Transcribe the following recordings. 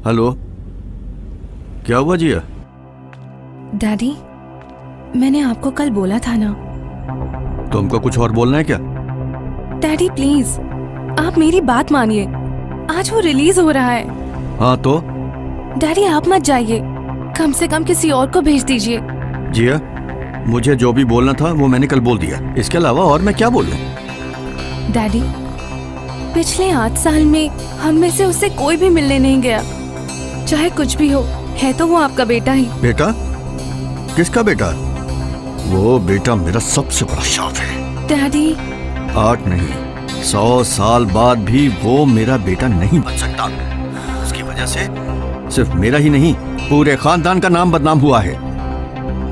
Hello, क्या हुआ जिया? Daddy, मैंने आपको कल बोला था ना। तुमको कुछ और बोलना है क्या? डैडी प्लीज, आप मेरी बात मानिए। आज वो रिलीज हो रहा है। हाँ तो? डैडी आप मत जाइए, कम से कम किसी और को भेज दीजिए। जिया, मुझे जो भी बोलना था वो मैंने कल बोल दिया। इसके अलावा और मैं क्या बोलूं? डैडी, पिछले 8 साल में हम में से उससे कोई भी मिलने नहीं गया। चाहे कुछ भी हो, है तो वो आपका बेटा ही। बेटा? किसका बेटा? वो बेटा मेरा सबसे बड़ा शौक है। डैडी 8 नहीं, 100 साल बाद भी वो मेरा बेटा नहीं बन सकता। उसकी वजह से सिर्फ मेरा ही नहीं, पूरे खानदान का नाम बदनाम हुआ है।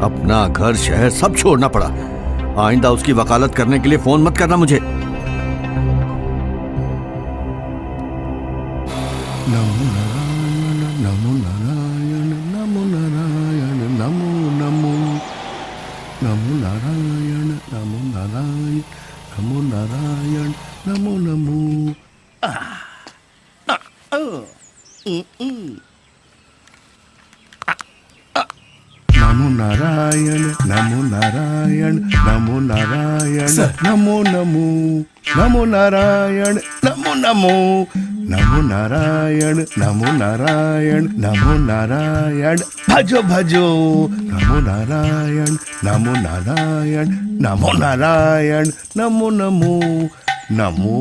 अपना घर शहर सब छोड़ना पड़ा। आइंदा उसकी वकालत करने के लिए फोन मत करना मुझे। नमो नारायण नमो नारायण नमो नमो नमो नारायण नमो नारायण नमो नारायण नमो नमो। नमो नारायण नमो नारायण नमो नारायण नमो नमो नमो नारायण नमो नमो नमो नारायण नमो नारायण नमो नारायण भजो भजो नमो नारायण नमो नारायण नमो नारायण नमो नमो नमो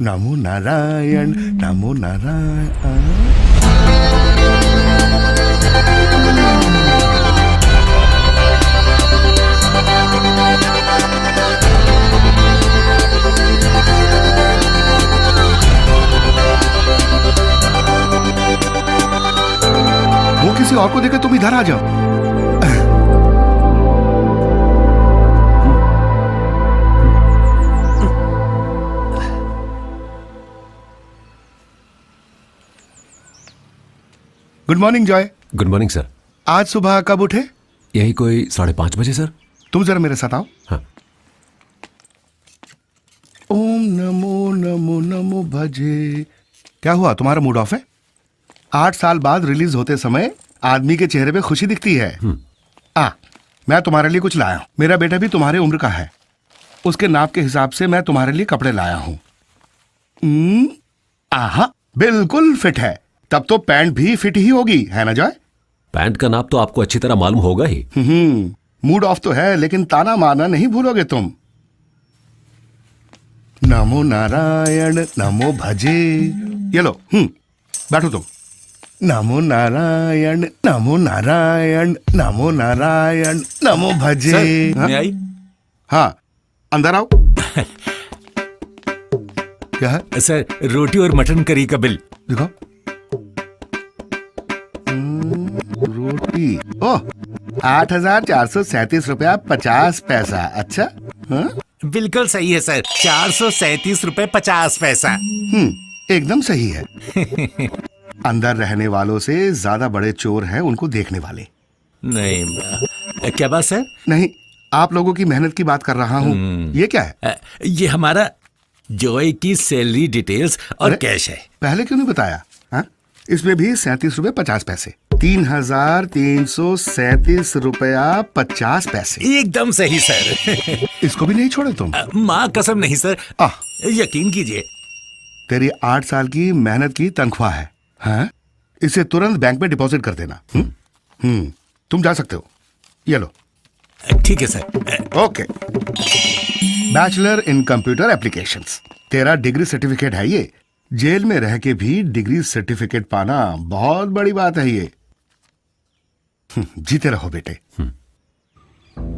नमो नारायण नमो नारायण। वो किसी और को देकर तुम इधर आ जाओ। Good morning Joy. Good morning sir. आज सुबह कब उठे? यही कोई 5:30 बजे सर। तुम जरा मेरे साथ आओ। हाँ। ओम नमो नमो नमो भजे। क्या हुआ, तुम्हारा मूड ऑफ है? 8 साल बाद रिलीज होते समय आदमी के चेहरे पे खुशी दिखती है। मैं तुम्हारे लिए कुछ लाया हूं। मेरा बेटा भी तुम्हारे उम्र का है। उसके नाप के हिसाब से मैं तुम्हारे लिए कपड़े लाया हूं। आहा, बिल्कुल फिट है। तब तो पैंट भी फिट ही होगी, है ना जॉय? पैंट का नाप तो आपको अच्छी तरह मालूम होगा ही। मूड ऑफ तो है, लेकिन ताना मारना नहीं भूलोगे तुम। नमो नारायण नमो भजे। ये लो, बैठो तुम। नमो नारायण नमो नारायण नमो नारायण नमो भजे। मैं आई? हाँ, अंदर आओ। क्या है? सर, रोटी और मटन करी का बिल। देखो, रोटी। ओह, 8,437 रुपया 50 पैसा। अच्छा, हाँ? बिल्कुल सही है सर, 437 रुपए 50 पैसा। एकदम सही है। अंदर रहने वालों से ज्यादा बड़े चोर हैं उनको देखने वाले। नहीं, क्या बात सर? नहीं, आप लोगों की मेहनत की बात कर रहा हूँ। ये क्या है? ये हमारा जॉय की सैलरी डिटेल्स और कैश है। पहले क्यों नहीं बताया? हाँ? इसमें भी 37 रुपए 50 पैसे। 3,337 रुपया 50 पैसे। एकदम सही सर। इसको भी नहीं छोड़े तुम? माँ कसम नहीं सर, यकीन कीजिए। तेरी 8 साल की मेहनत की तनख्वाह है। हाँ? इसे तुरंत बैंक में डिपॉजिट कर देना। तुम जा सकते हो। ये लो। ठीक है sir. Okay. Bachelor in computer applications. तेरा डिग्री सर्टिफिकेट है ये। जेल में रह के भी डिग्री सर्टिफिकेट पाना बहुत बड़ी बात है ये। जीते रहो बेटे।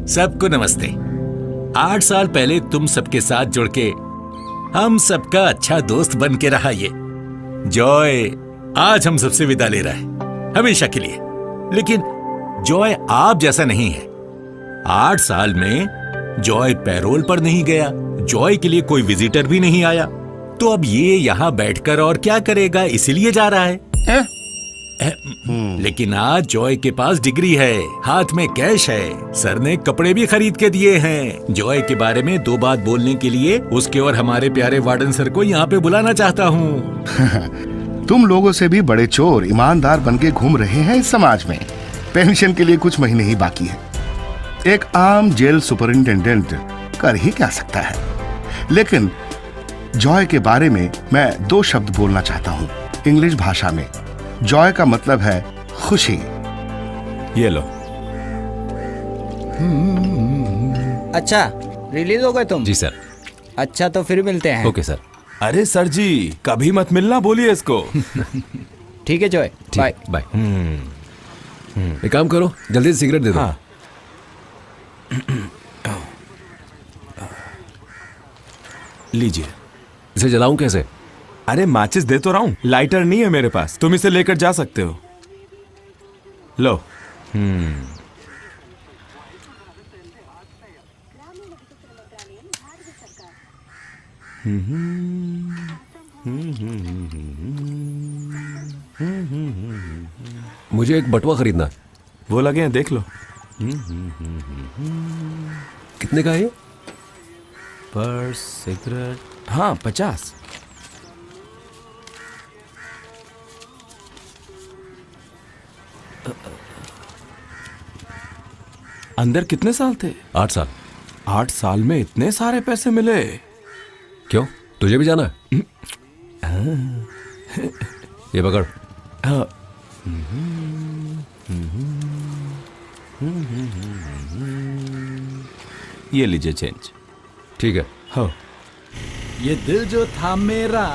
सबको नमस्ते। 8 साल पहले तुम सबके साथ जुड़ के हम सबका अच्छा दोस्त बन के रहा ये जॉय आज हम सबसे विदा ले रहा है, हमेशा के लिए। लेकिन जॉय आप जैसा नहीं है। 8 साल में जॉय पैरोल पर नहीं गया, जॉय के लिए कोई विजिटर भी नहीं आया। तो अब ये यहाँ बैठकर और क्या करेगा, इसीलिए जा रहा है। लेकिन आज जॉय के पास डिग्री है, हाथ में कैश है, सर ने कपड़े भी खरीद के दिए हैं। जॉय के बारे में 2 बात बोलने के लिए उसके और हमारे प्यारे वार्डन सर को यहाँ पे बुलाना चाहता हूँ। तुम लोगों से भी बड़े चोर ईमानदार बनके घूम रहे हैं इस समाज में। पेंशन के लिए कुछ महीने ही बाकी है। एक आम जेल सुपरिंटेंडेंट कर ही क्या सकता है। लेकिन जॉय के बारे में मैं 2 शब्द बोलना चाहता हूँ इंग्लिश भाषा में। जॉय का मतलब है खुशी। ये लो। अच्छा, रिलीज हो गए तुम? जी सर। अच्छा, तो फिर मिलते हैं। Okay sir. अरे सर जी, कभी मत मिलना बोलिए इसको। ठीक है जॉय, बाय। बाय। एक काम करो, जल्दी से सिगरेट दे दो। हाँ। लीजिए। इसे जलाऊं कैसे? अरे माचिस दे तो रहा हूं, लाइटर नहीं है मेरे पास, तुम इसे लेकर जा सकते हो। लो। मुझे एक बटुआ खरीदना है। वो लगे हैं, देख लो। कितने का है ये? पर सिगरेट, हाँ 50। अंदर कितने साल थे? 8 साल। 8 साल में इतने सारे पैसे मिले? क्यों, तुझे भी जाना है? ये पकड़। हाँ। ये लीजिए चेंज। ठीक है। हाँ। ये दिल जो था मेरा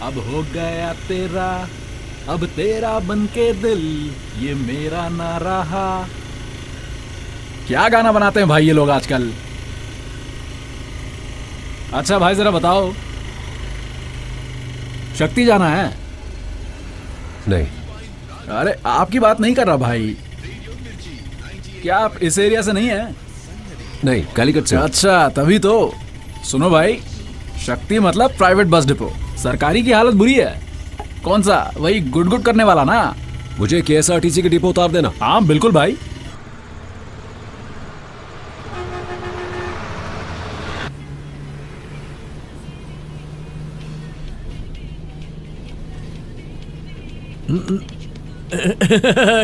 अब हो गया तेरा, अब तेरा बनके दिल ये मेरा ना रहा। क्या गाना बनाते हैं भाई ये लोग आजकल। अच्छा भाई जरा बताओ, शक्ति जाना है? नहीं। अरे आपकी बात नहीं कर रहा भाई। क्या आप इस एरिया से नहीं है? नहीं, कालीकट से। अच्छा तभी तो। सुनो भाई, शक्ति मतलब प्राइवेट बस डिपो। सरकारी की हालत बुरी है। कौन सा, वही गुड गुड करने वाला ना? मुझे KSRTC के डिपो उतार देना। हाँ बिल्कुल भाई।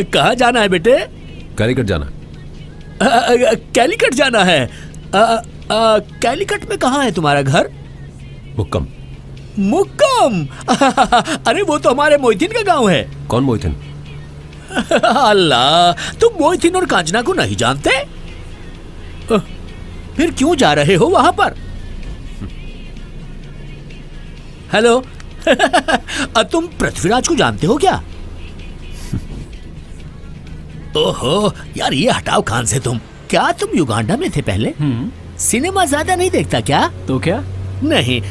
कहाँ जाना है बेटे? कालीकट जाना। कैलीकट जाना है? कैलीकट में कहाँ है तुम्हारा घर? मुक्कम। मुक्कम? अरे वो तो हमारे मोहितीन का गांव है। कौन मोहितन? अल्लाह, तुम मोहितीन और कांचना को नहीं जानते? फिर क्यों जा रहे हो वहां पर? हेलो। तुम पृथ्वीराज को जानते हो क्या? ओहो यार, ये हटाओ कान से तुम। क्या तुम युगांडा में थे पहले? सिनेमा ज्यादा नहीं देखता क्या? तो क्या? नहीं।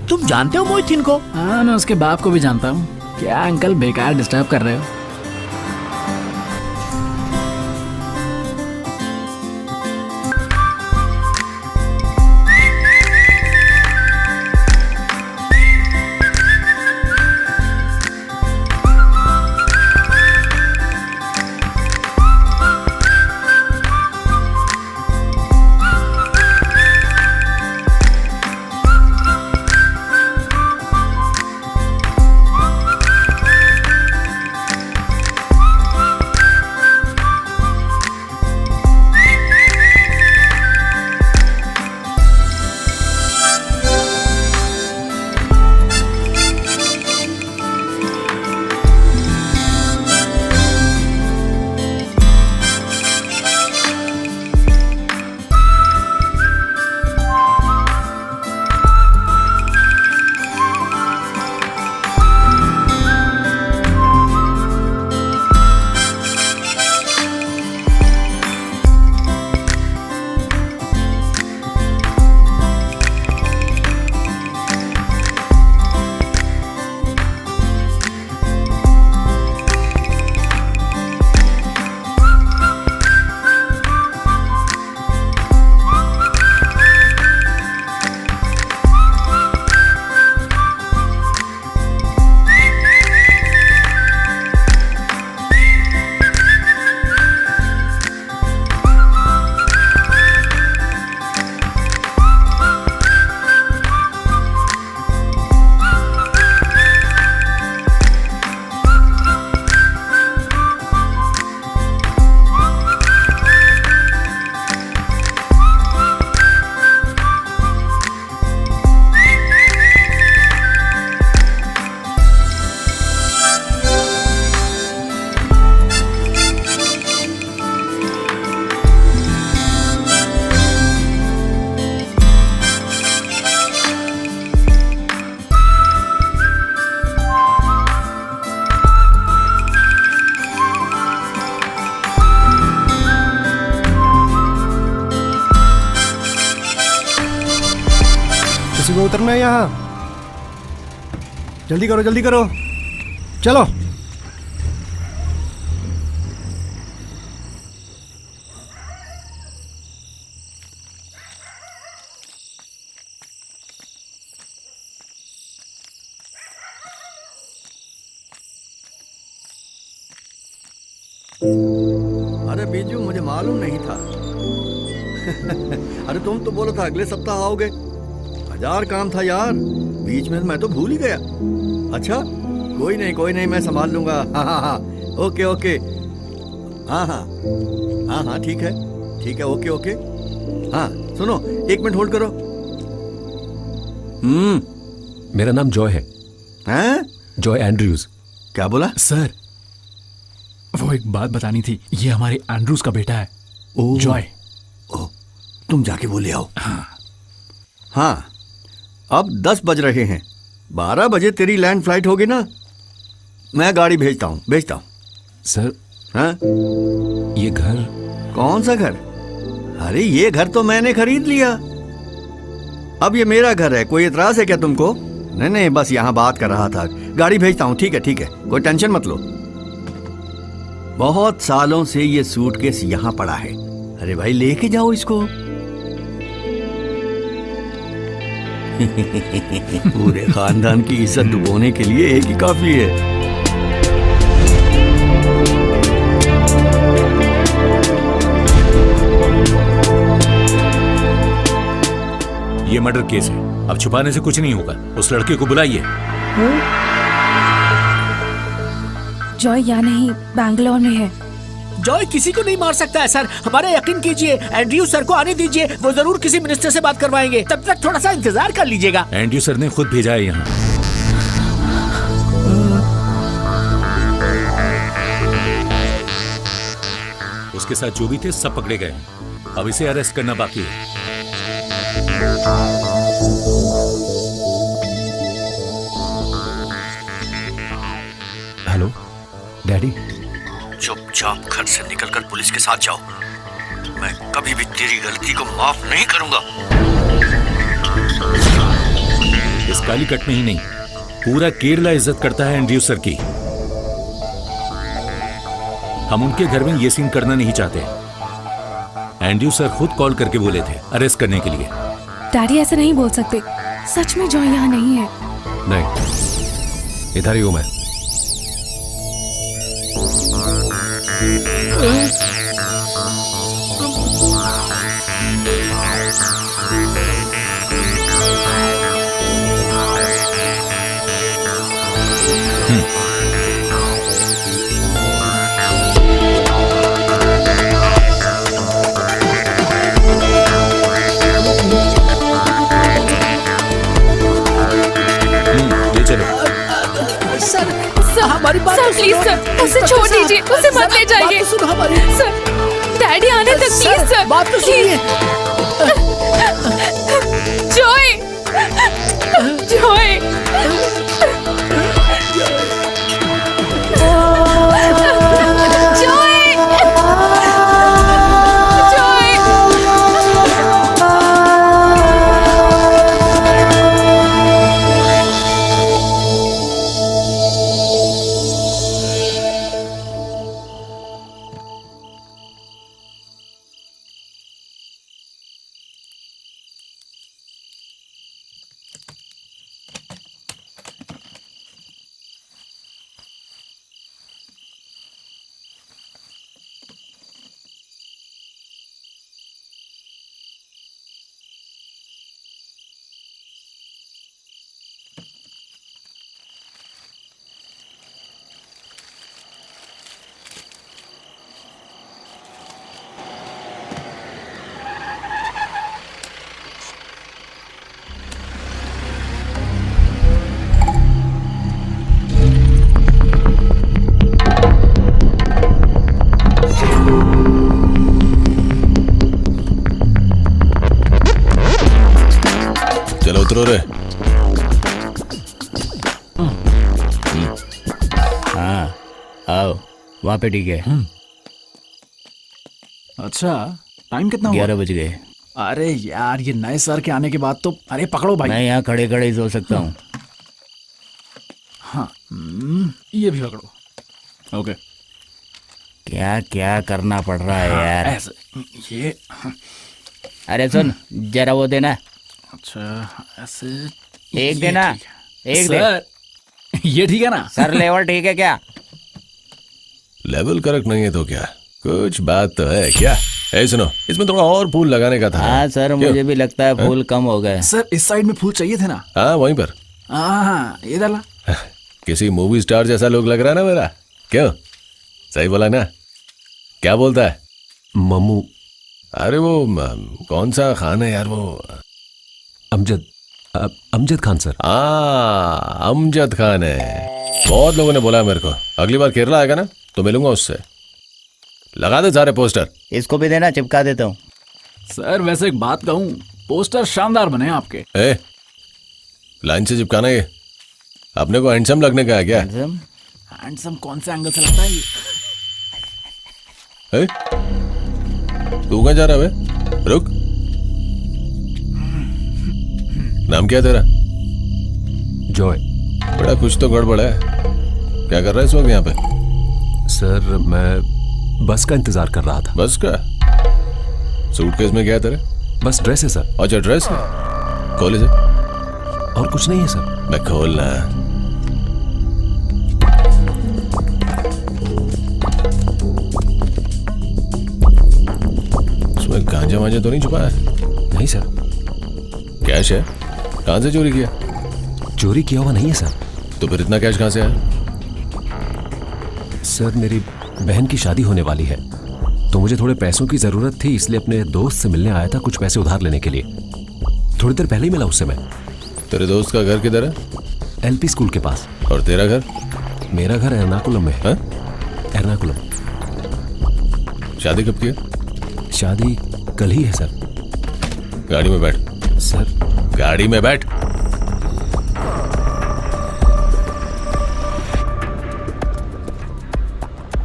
तुम जानते हो मोहितीन को? हाँ मैं उसके बाप को भी जानता हूँ। क्या अंकल बेकार डिस्टर्ब कर रहे हो? किसी को उतरना है यहाँ? जल्दी करो, जल्दी करो, चलो। अरे बीजू, मुझे मालूम नहीं था। अरे तुम तो बोला था अगले सप्ताह आओगे। 1000 काम था यार, बीच में मैं तो भूल ही गया। अच्छा, कोई नहीं, मैं संभाल लूंगा। हाँ, ओके ओके, हाँ, ठीक है, ओके। हाँ सुनो, 1 मिनट होल्ड करो। मेरा नाम जॉय है। हैं? Joy Andrews. क्या बोला? सर, वो एक बात बतानी थी। ये हमारे एंड्रूज का बेटा है, जॉय। तुम जाके बोले आओ। हाँ, अब 10 बज रहे हैं। 12 बजे तेरी लैंड फ्लाइट होगी ना? मैं गाड़ी भेजता हूँ। सर, हाँ? ये घर? कौन सा घर? अरे ये घर तो मैंने खरीद लिया। अब ये मेरा घर है। कोई एतराज है क्या तुमको? नहीं, बस यहाँ बात कर रहा था। गाड़ी भेजता हूँ, ठीक है, कोई टेंशन मत लो। बहुत सालों से ये सूटकेस यहाँ पड़ा है। अरे भाई, लेके जाओ इसको। पूरे खानदान की इज्जत डुबोने के लिए एक ही काफी है। ये मर्डर केस है, अब छुपाने से कुछ नहीं होगा। उस लड़के को बुलाइए। जॉय यहाँ नहीं, बैंगलोर में है। जॉय किसी को नहीं मार सकता है सर, हमारा यकीन कीजिए। एंड्रयू सर को आने दीजिए, वो जरूर किसी मिनिस्टर से बात करवाएंगे। तब तक थोड़ा सा इंतजार कर लीजिएगा। एंड्रयू सर ने खुद भेजा है यहाँ। उसके साथ जो भी थे सब पकड़े गए। अब इसे अरेस्ट करना बाकी है। Hello daddy. चुपचाप घर से निकलकर पुलिस के साथ जाओ। मैं कभी भी तेरी गलती को माफ नहीं करूंगा। इस कालीकट में ही नहीं, पूरा केरला इज्जत करता है एंड्रयू सर की। हम उनके घर में ये सीन करना नहीं चाहते। एंड्रयू सर खुद कॉल करके बोले थे अरेस्ट करने के लिए। डैडी ऐसा नहीं बोल सकते। सच में जॉय यहाँ नहीं है। नहीं, इधर ही हूं मैं। हमारी बात सर प्लीज सर, उसे छोड़ दीजिए, उसे मत ले जाइए। सुनो हमारी। सर, डैडी आने तक प्लीज सर। बात तो सुनिए। जॉय, जॉय, उतरो रे। हाँ आओ, वहाँ पे ठीक है। अच्छा, टाइम कितना हुआ? 11 बज गए। अरे यार, ये नए सर के आने के बाद तो, अरे पकड़ो भाई। मैं यहाँ खड़े खड़े ही सो सकता हूँ। हाँ, ये भी पकड़ो। ओके। क्या क्या करना पड़ रहा है यार। ऐसे ये, अरे सुन, जरा वो देना। अच्छा ऐसे एक ये देना, ठीक है। एक दे। सर ये ठीक है ना? सर लेवल ठीक है क्या? लेवल करेक्ट नहीं है तो क्या, कुछ बात तो है क्या? ए सुनो, इसमें थोड़ा और फूल लगाने का था। हाँ सर, मुझे भी लगता है फूल कम हो गए। सर इस साइड में फूल चाहिए थे ना? हाँ वहीं पर। हाँ ये डाला। किसी मूवी स्टार जैसा लोग लग रहा है ना मेरा, क्यों? सही बोला ना? क्या बोलता है मम्मू? अरे वो कौन सा खान है यार, वो अमजद खान सर। हाँ अमजद खान है। बहुत लोगों ने बोला है मेरे को, अगली बार केरला आएगा ना तो मिलूंगा उससे। लगा दे सारे पोस्टर। इसको भी देना, चिपका देता हूँ। सर वैसे एक बात कहूँ, पोस्टर शानदार बने हैं आपके। ए लाइन से चिपकाना, ये अपने को हैंडसम लगने का है क्या? हैंडसम कौन से एंगल से लगता है ये? ए? तू कहाँ जा रहा है बे? रुक। नाम क्या है तेरा? जॉय। बड़ा कुछ तो गड़बड़ है। क्या कर रहा है इस वक्त यहाँ पे? सर मैं बस का इंतजार कर रहा था। बस का? सूटकेस में क्या है तेरे? बस ड्रेस है सर। अच्छा ड्रेस है, खोले से। और कुछ नहीं है सर। मैं खोलना। उसमें गांजा वांजा तो नहीं छुपा है? नहीं सर। कैश है? कहाँ से चोरी किया? चोरी किया हुआ नहीं है सर। तो फिर इतना कैश कहाँ से आया? सर मेरी बहन की शादी होने वाली है, तो मुझे थोड़े पैसों की जरूरत थी, इसलिए अपने दोस्त से मिलने आया था कुछ पैसे उधार लेने के लिए। थोड़ी देर पहले ही मिला उससे मैं। तेरे दोस्त का घर किधर है? एलपी स्कूल के पास। और तेरा घर? मेरा घर एर्नाकुलम में है। हाँ? एर्नाकुलम। शादी कब की है? शादी कल ही है सर। गाड़ी में बैठ। सर गाड़ी में बैठ।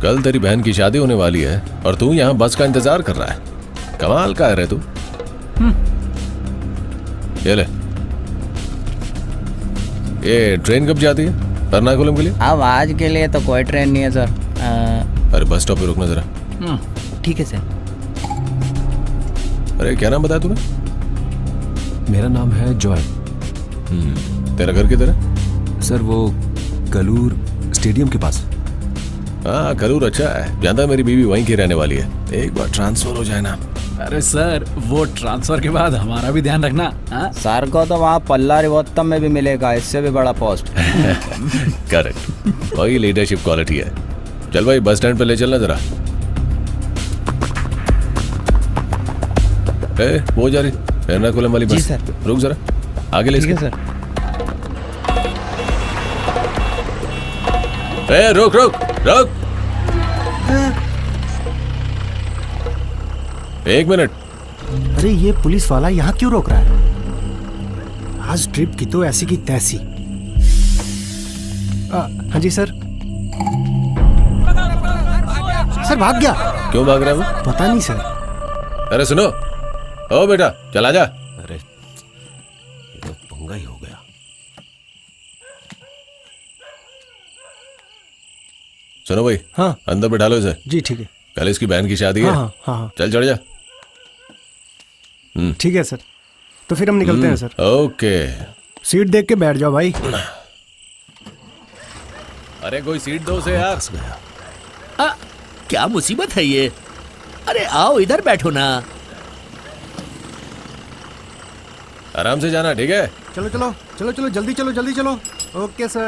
कल तेरी बहन की शादी होने वाली है और तू यहाँ बस का इंतजार कर रहा है। कमाल का है रे तू। ये ले। ये ट्रेन कब जाती है एर्नाकुलम के लिए? अब आज के लिए तो कोई ट्रेन नहीं है सर। अरे बस स्टॉप पे रुकना जरा। ठीक है सर। अरे क्या नाम बताया तूने? मेरा नाम है जॉय। तेरा घर किधर है? सर वो कलूर स्टेडियम के पास। हाँ करूर अच्छा है, जानता मेरी बीवी वहीं की रहने वाली है। एक बार ट्रांसफर हो जाए ना। अरे सर वो ट्रांसफर के बाद हमारा भी ध्यान रखना। हाँ? सर को तो वहाँ पल्ला रिवोत्तम में भी मिलेगा, इससे भी बड़ा पोस्ट। करेक्ट, वही लीडरशिप क्वालिटी है। चल भाई बस स्टैंड पे ले चलना जरा। वो जा रही एर्नाकुलम वाली बस। जी सर। रुक जरा, आगे ले। ठीक है सर। रुक रुक रुक, एक मिनट। अरे ये पुलिस वाला यहाँ क्यों रोक रहा है? आज ट्रिप की तो ऐसी की तैसी। हाँ जी सर। सर भाग गया। क्यों भाग रहा है वो? पता नहीं सर। अरे सुनो, ओ बेटा चला जा। अरे ये तो पंगा ही हो गया। सुनो भाई, हाँ अंदर बैठा लो इसे। जी ठीक है। कल इसकी बहन की शादी है। हाँ हाँ चल चढ़ जा। ठीक है सर, तो फिर हम निकलते हैं सर। ओके। सीट देख के बैठ जाओ भाई। अरे कोई सीट दो उसे यार। क्या मुसीबत है ये? अरे आओ इधर बैठो ना। आराम से जाना, ठीक है? चलो चलो चलो चलो जल्दी चलो जल्दी चलो। Okay sir.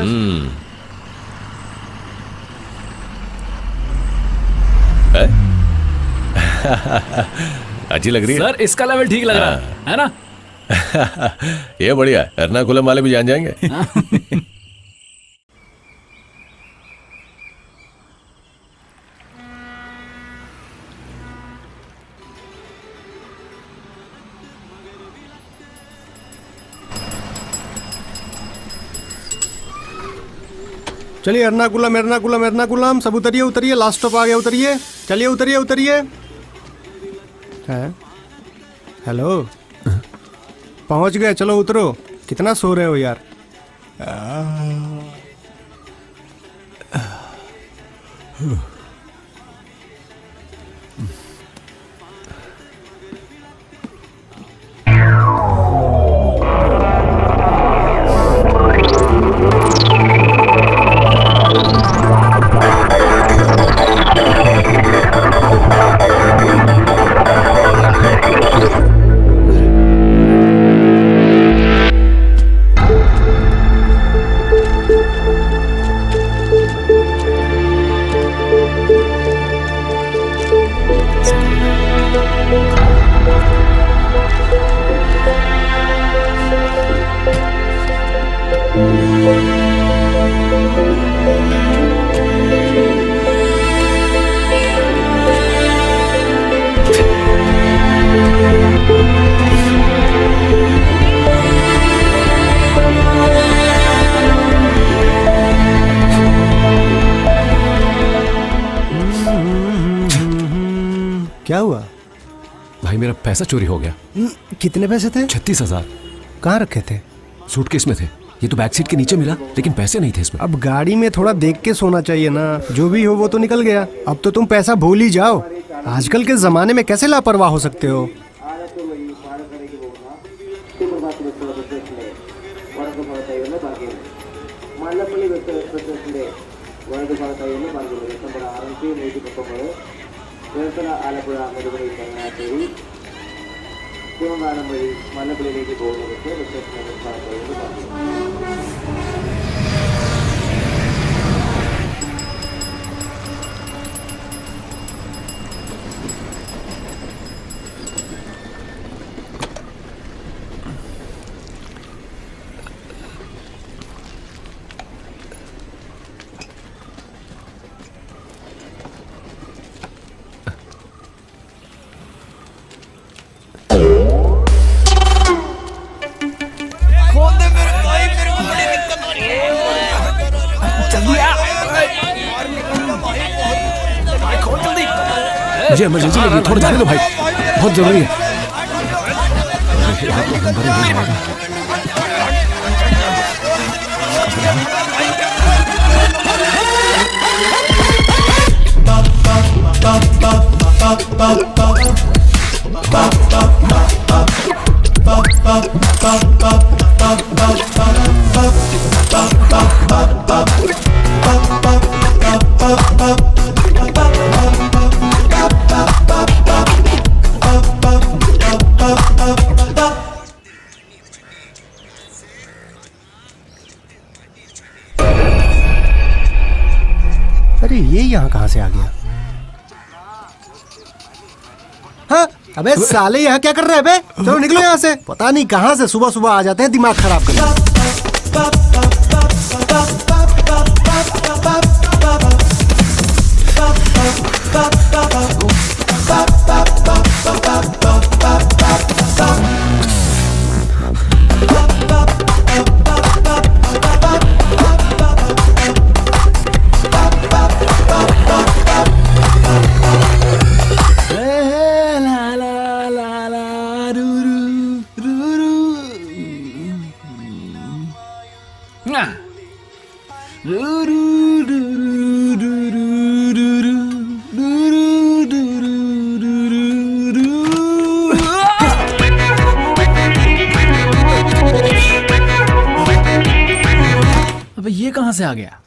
अच्छी लग रही है सर इसका लेवल ठीक लग रहा है ना? ये बढ़िया, एर्नाकुलम वाले भी जान जाएंगे। चलिए एर्नाकुलम एर्नाकुलम एर्नाकुलम, सब उतरिए उतरिए, लास्ट स्टॉप आ गया, उतरिए। चलिए उतरिए उतरिए। है हेलो, पहुंच गए, चलो उतरो। कितना सो रहे हो यार? क्या हुआ? भाई मेरा पैसा चोरी हो गया। कितने पैसे थे? 36,000। कहाँ रखे थे? सूटकेस में थे। ये तो बैक सीट के नीचे मिला, लेकिन पैसे नहीं थे इसमें। अब गाड़ी में थोड़ा देख के सोना चाहिए ना। जो भी हो वो तो निकल गया। अब तो तुम पैसा भूल ही जाओ। आजकल के जमाने में कैसे लापरवाह हो सकते हो? मुझे इमरजेंसी लगी, थोड़ा जाने दो भाई, बहुत जरूरी है। अरे ये यहाँ कहाँ से आ गया? हाँ, अबे साले यहाँ क्या कर रहे हैं बे? चलो निकलो यहाँ से। पता नहीं कहाँ से सुबह सुबह आ जाते हैं दिमाग खराब करने। अबे ये कहां से आ गया?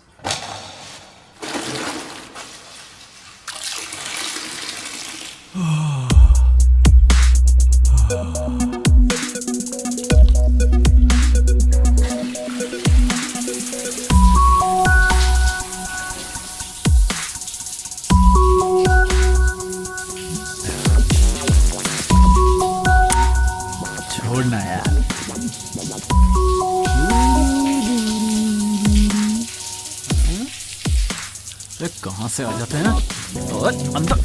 छोड़ना यार। कहां से आ जाते हैं? अंदर।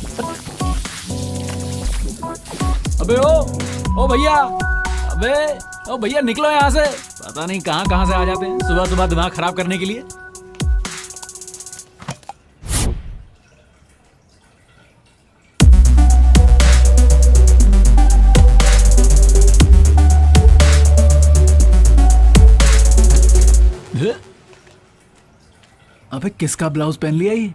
अबे ओ भैया, अबे ओ भैया निकलो यहाँ से। पता नहीं कहां से आ जाते हैं सुबह सुबह दिमाग खराब करने के लिए। अबे किसका ब्लाउज पहन लिया ये?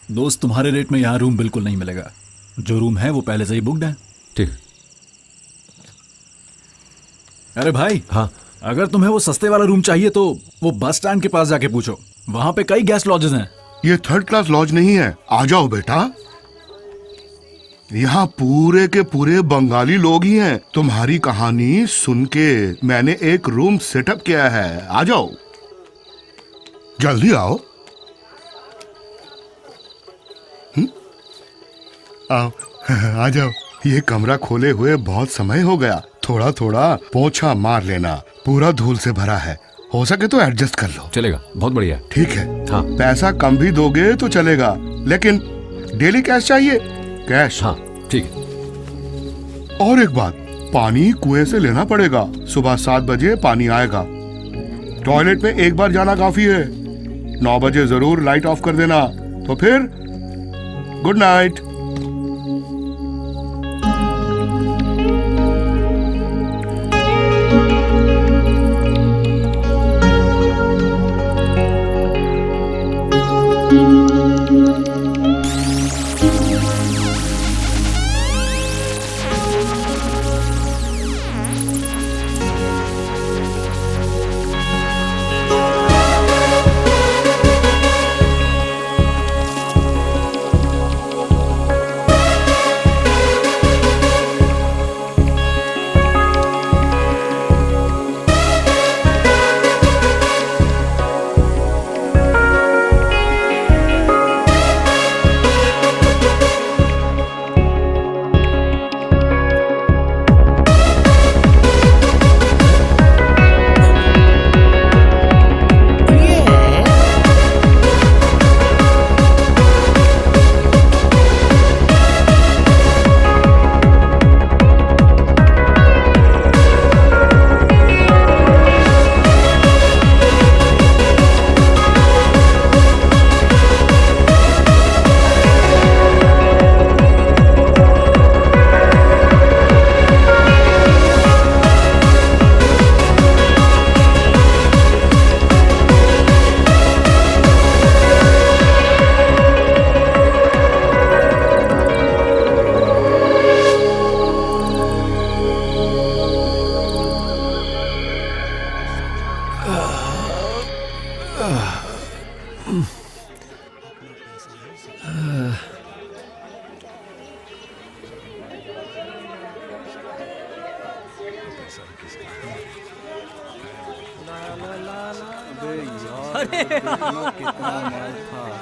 दोस्त, तुम्हारे रेट में यहाँ रूम बिल्कुल नहीं मिलेगा। जो रूम है वो पहले से ही बुकड है। ठीक। अरे भाई, हाँ, अगर तुम्हें वो सस्ते वाला रूम चाहिए तो वो बस स्टैंड के पास जाके पूछो, वहां पे कई गेस्ट लॉजेस हैं। ये 3rd क्लास लॉज नहीं है, आ जाओ बेटा। यहाँ पूरे के पूरे बंगाली लोग ही हैं। तुम्हारी कहानी सुन के मैंने एक रूम सेटअप किया है। आ जाओ, जल्दी आओ। आओ, आ जाओ। ये कमरा खोले हुए बहुत समय हो गया। थोड़ा थोड़ा पोंछा मार लेना, पूरा धूल से भरा है। हो सके तो एडजस्ट कर लो। चलेगा, बहुत बढ़िया। ठीक है। हाँ। पैसा कम भी दोगे तो चलेगा, लेकिन डेली कैश चाहिए। कैश। हाँ, ठीक है। और एक बात, पानी कुएं से लेना पड़ेगा। सुबह 7 बजे पानी आएगा। टॉयलेट में एक बार जाना काफी है। 9 बजे जरूर लाइट ऑफ कर देना। तो फिर गुड नाइट।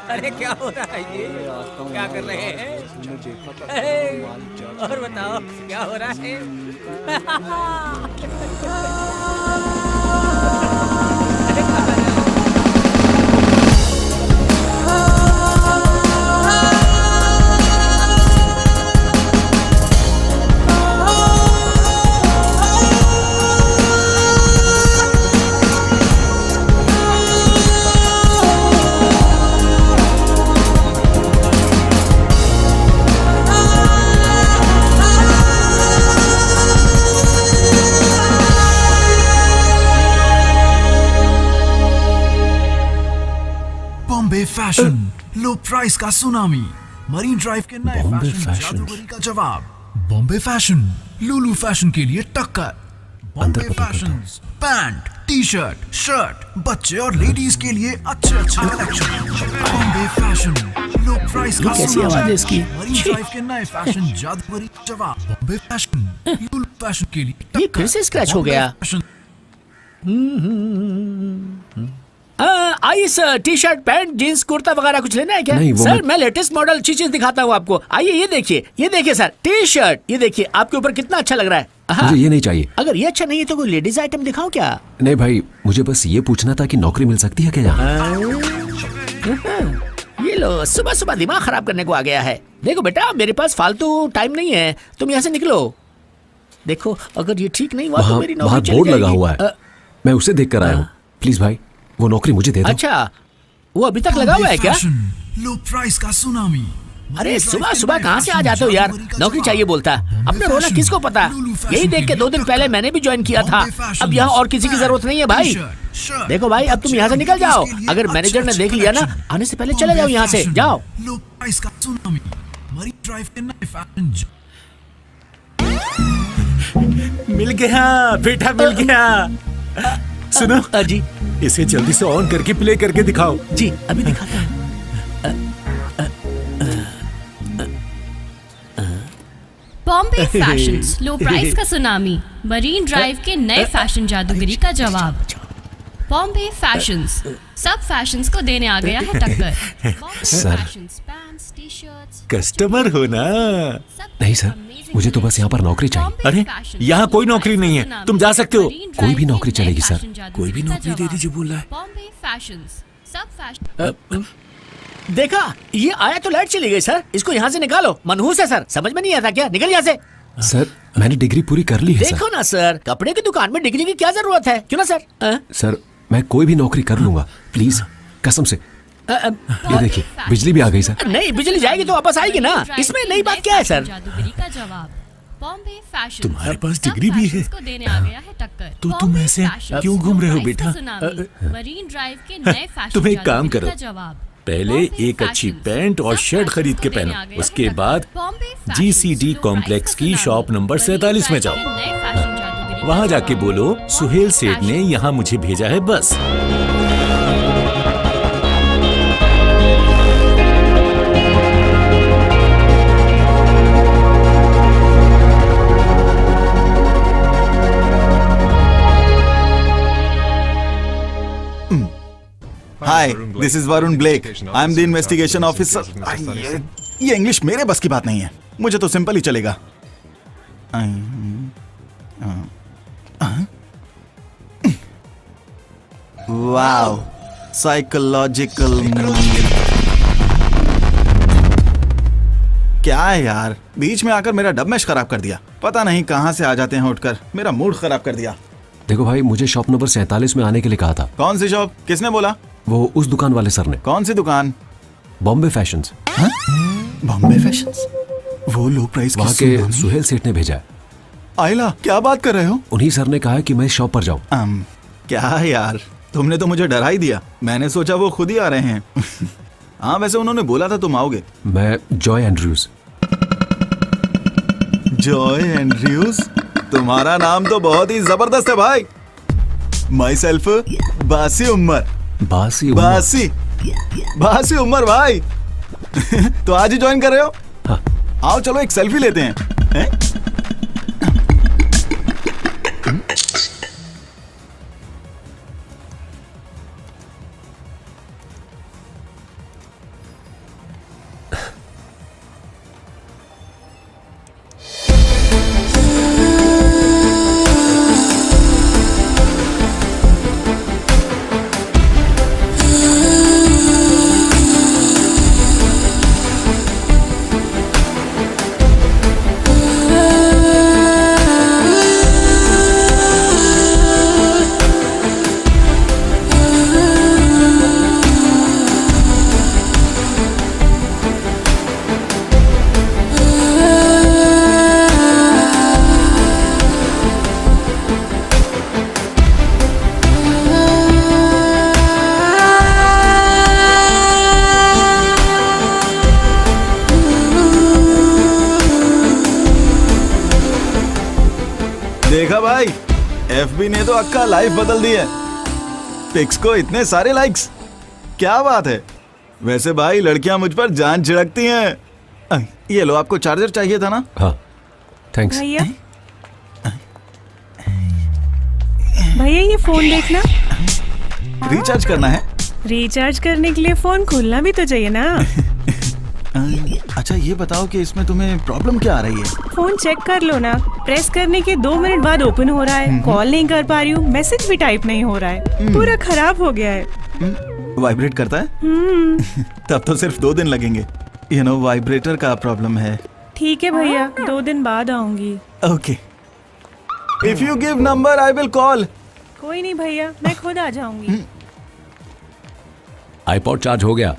अरे क्या हो रहा है ये? क्या कर रहे हैं? और बताओ क्या हो रहा है? फैशन, लो प्राइस का सुनामी, मरीन ड्राइव के नए फैशन जादूगरी का जवाब। बॉम्बे फैशन, लुलु फैशन के लिए टक्कर। अंदर बॉम्बे पता करता हूँ। Fashions, pant, T shirt, shirt, बच्चे और लेडीज के लिए अच्छे अच्छे कलेक्शन। बॉम्बे फैशन, लो प्राइस का कैसी आवाज है इसकी? मरीन ड्राइव के नए फैशन जादूगरी जवाब। बॉम्बे फैशन, लो फैशन के लिए ये फिर से स्क्रैच हो गया। फैशन। आइए sir, T shirt, pant, jeans, kurta वगैरह कुछ लेना है क्या? नहीं, वो सर मैं लेटेस्ट मॉडल अच्छी चीज दिखाता हूँ आपको। आइए ये देखिए सर, टी शर्ट, ये देखिए आपके ऊपर कितना अच्छा लग रहा है। हाँ, मुझे ये नहीं चाहिए। अगर ये अच्छा नहीं है तो कोई लेडीज आइटम दिखाऊं क्या? नहीं भाई, मुझे बस ये पूछना था कि नौकरी मिल सकती है क्या यहाँ? ये लो, सुबह सुबह दिमाग खराब करने को आ गया है। देखो बेटा, मेरे पास फालतू टाइम नहीं है, तुम यहाँ से निकलो। देखो अगर ये ठीक नहीं हुआ तो वहाँ मेरी नौकरी वहाँ चली बोर्ड लगा जाएगी। हुआ है, मैं उसे देख कर आया हूँ। प्लीज भाई, वो नौकरी मुझे दे दो। अच्छा, वो अभी तक लगा हुआ है क्या? फैशन, लो प्राइस का सुनामी। अरे सुबह सुबह कहाँ से आ जाते हो यार? नौकरी चाहिए बोलता है, अपने रोना किसको पता? यही देख के 2 दिन पहले मैंने भी ज्वाइन किया था। अब यहाँ और किसी की जरूरत नहीं है भाई। देखो भाई, अब तुम यहाँ से निकल जाओ। अगर मैनेजर ने देख लिया ना, आने से पहले चले जाओ यहाँ से, जाओ। लो प्राइस का सुनामी, मरीन ड्राइव के नए फैशन। मिल गया बेटा, मिल गया। सुनो जी इसे जल्दी से ऑन करके प्ले करके दिखाओ। जी, अभी दिखाता हूँ। बॉम्बे फैशंस, लो प्राइस का सुनामी, मरीन ड्राइव के नए फैशन जादूगरी का जवाब। बॉम्बे फैशंस, सब फैशंस को देने आ गया है टक्कर। Bombay sir. Fashions, pants, t-shirts, customer हो ना? सब नहीं सर, मुझे तो बस यहाँ पर नौकरी चाहिए। बॉम्बे अरे, फैशंस, यहाँ कोई लो नौकरी प्राइस नहीं का है, तुम जा सकते हो। मरीन कोई भी ड्राइव नौकरी के नए चलेगी, सर। फैशन जादूगरी कोई भी का नौकरी दे जवाब। दीजिए, बोल रहा है। बॉम्बे फैशंस, सब फैशन। देखा, ये आया तो लाइट चली गई सर। इसको यहाँ से निकालो, मनहूस है सर। समझ में नहीं आता क्या? निकल यहाँ से। सर, मैंने डिग्री पूरी कर ली है देखो ना सर, कपड़े की दुकान में डिग्री की क्या जरूरत है? क्यों ना सर? सर, मैं कोई भी नौकरी कर लूंगा, प्लीज, कसम से। ये देखिए, बिजली भी आ गई सर। नहीं, बिजली जाएगी तो वापस आएगी ना। इसमें नई बात क्या है सर? जादूगरी का जवाब। बॉम्बे फैशन, तुम्हारे पास सब डिग्री भी है? फैशंस को देने आ गया है टक्कर। तो तुम बॉम्बे ऐसे फैशंस, क्यों घूम रहे हो लो प्राइस का बेटा? सुनामी, मरीन ड्राइव के नए फैशन तुम एक काम जादूगरी करो, का जवाब। पहले बॉम्बे एक अच्छी फैशंस, पैंट और सब शर्ट खरीद के फैशंस को देने पहनो। आ गया है उसके टक्कर। बाद बॉम्बे फैशंस, GCD लो कॉम्प्लेक्स प्राइस की का शॉप सुनामी, नंबर मरीन 47 में ड्राइव जाओ। के नए फैशन जादूगरी का वहां जाके जवाब। बोलो सुहेल सेठ ने फैशंस, यहाँ मुझे भेजा है, बस। Hi, this is Varun Blake. I am the investigation officer. ये इंग्लिश मेरे बस की बात नहीं है, मुझे तो सिंपल ही चलेगा। Wow, psychological. क्या है यार, बीच में आकर मेरा डबमेश खराब कर दिया। पता नहीं कहाँ से आ जाते हैं उठकर, मेरा मूड खराब कर दिया। देखो भाई, मुझे शॉप नंबर 47 में आने के लिए कहा था। कौन सी शॉप? किसने बोला? वो उस दुकान वाले सर ने। कौन सी दुकान? बॉम्बे फैशंस। बॉम्बे फैशंस? वो लो प्राइस वहाँ के सुहेल सेठ ने भेजा है। आइला, क्या बात कर रहे हो? उन्हीं सर ने कहा है कि मैं शॉप पर जाऊँ। क्या यार, तुमने तो मुझे डरा ही दिया। मैंने सोचा वो खुद ही आ रहे हैं। हाँ, वैसे उन्होंने बोला था तुम आओगे। मैं जॉय एंड्रयूज। Joy Andrews? तुम्हारा नाम तो बहुत ही जबरदस्त है भाई। माई सेल्फ बासी उमर। बासी बासी उमर भाई। तो आज ही ज्वाइन कर रहे हो? हाँ। आओ चलो एक सेल्फी लेते हैं। एफबी ने तो अक्का लाइफ बदल दी है। पिक्स को इतने सारे लाइक्स, क्या बात है। वैसे भाई लड़कियां मुझ पर जान छिड़कती हैं। ये लो, आपको चार्जर चाहिए था ना? हाँ थैंक्स। भैया भैया ये फोन देखना। रिचार्ज करना है? रिचार्ज करने के लिए फोन खोलना भी तो चाहिए ना। अच्छा ये बताओ कि इसमें तुम्हें प्रॉब्लम क्या आ रही है? फोन चेक कर लो ना, प्रेस करने के 2 मिनट बाद ओपन हो रहा है, कॉल नहीं कर पा रही हूँ, मैसेज भी टाइप नहीं हो रहा है, पूरा खराब हो गया है। वाइब्रेट करता है? तब तो सिर्फ 2 दिन लगेंगे। वाइब्रेटर का प्रॉब्लम है। ठीक है भैया, 2 दिन बाद आऊंगी। Okay, if you give number I will call. कोई नहीं भैया, मैं खुद आ जाऊंगी। आईपॉड चार्ज हो गया?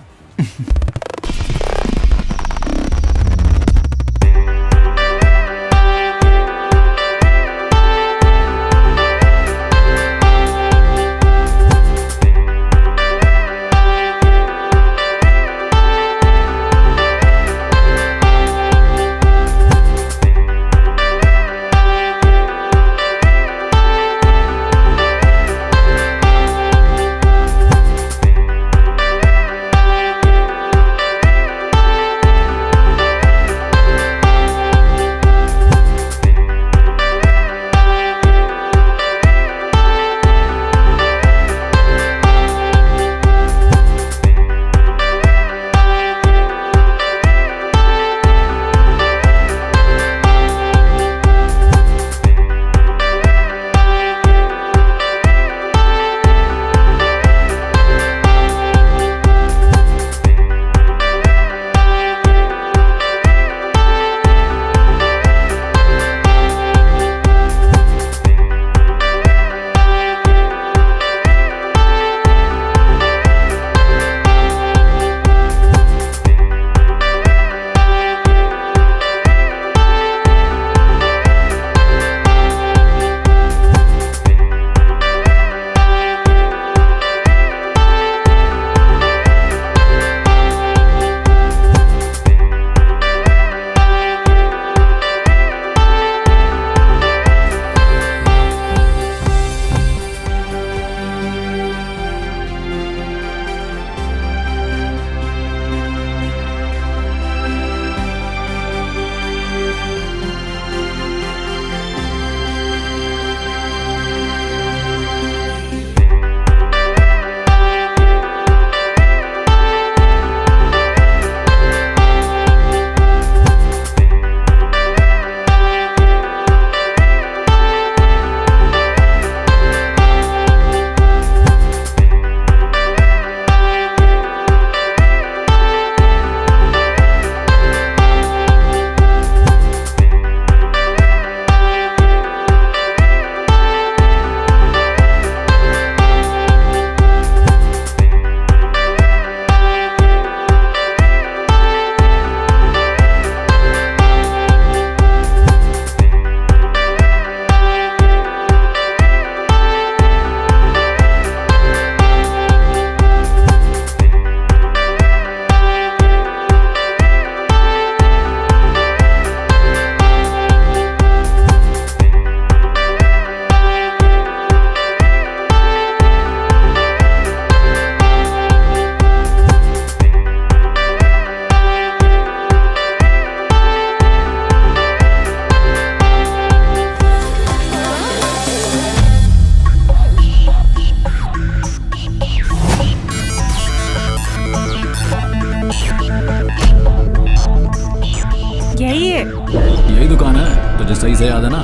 यही दुकान है, तुझे सही से याद है ना?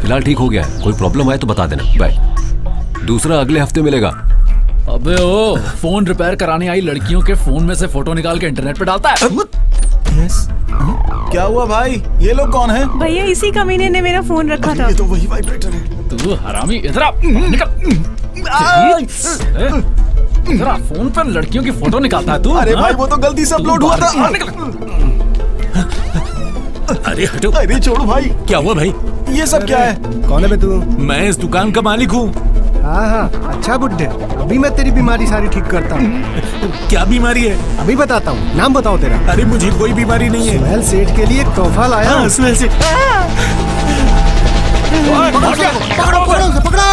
फिलहाल ठीक हो गया है, कोई प्रॉब्लम आए तो बता देना। बाय। दूसरा अगले हफ्ते मिलेगा। अबे ओ, फोन रिपेयर कराने आई लड़कियों के फोन में से फोटो निकाल के इंटरनेट पे डालता है। क्या हुआ भाई? ये लोग कौन है? भैया इसी कमीने ने मेरा फोन रखा था। ये तो वही वाइब्रेटर है। तू हरामी, इधर आ, निकल। इधर आ, फोन पर लड़कियों की फोटो निकालता है तू? अरे भाई वो तो गलती से अपलोड हुआ था। अरे हटो। अरे छोड़ो भाई। क्या हुआ भाई? ये सब क्या है? कौन है बे तू? मैं इस दुकान का मालिक हूँ। हाँ हाँ, अच्छा बुड्ढे, अभी मैं तेरी बीमारी सारी ठीक करता हूँ। क्या बीमारी है? अभी बताता हूँ, नाम बताओ तेरा। अरे मुझे कोई बीमारी नहीं है। सुहेल सेठ के लिए एक तोहफा लाया हूँ। सुहेल सेठ। पकड़ो उसे, पकड़ो।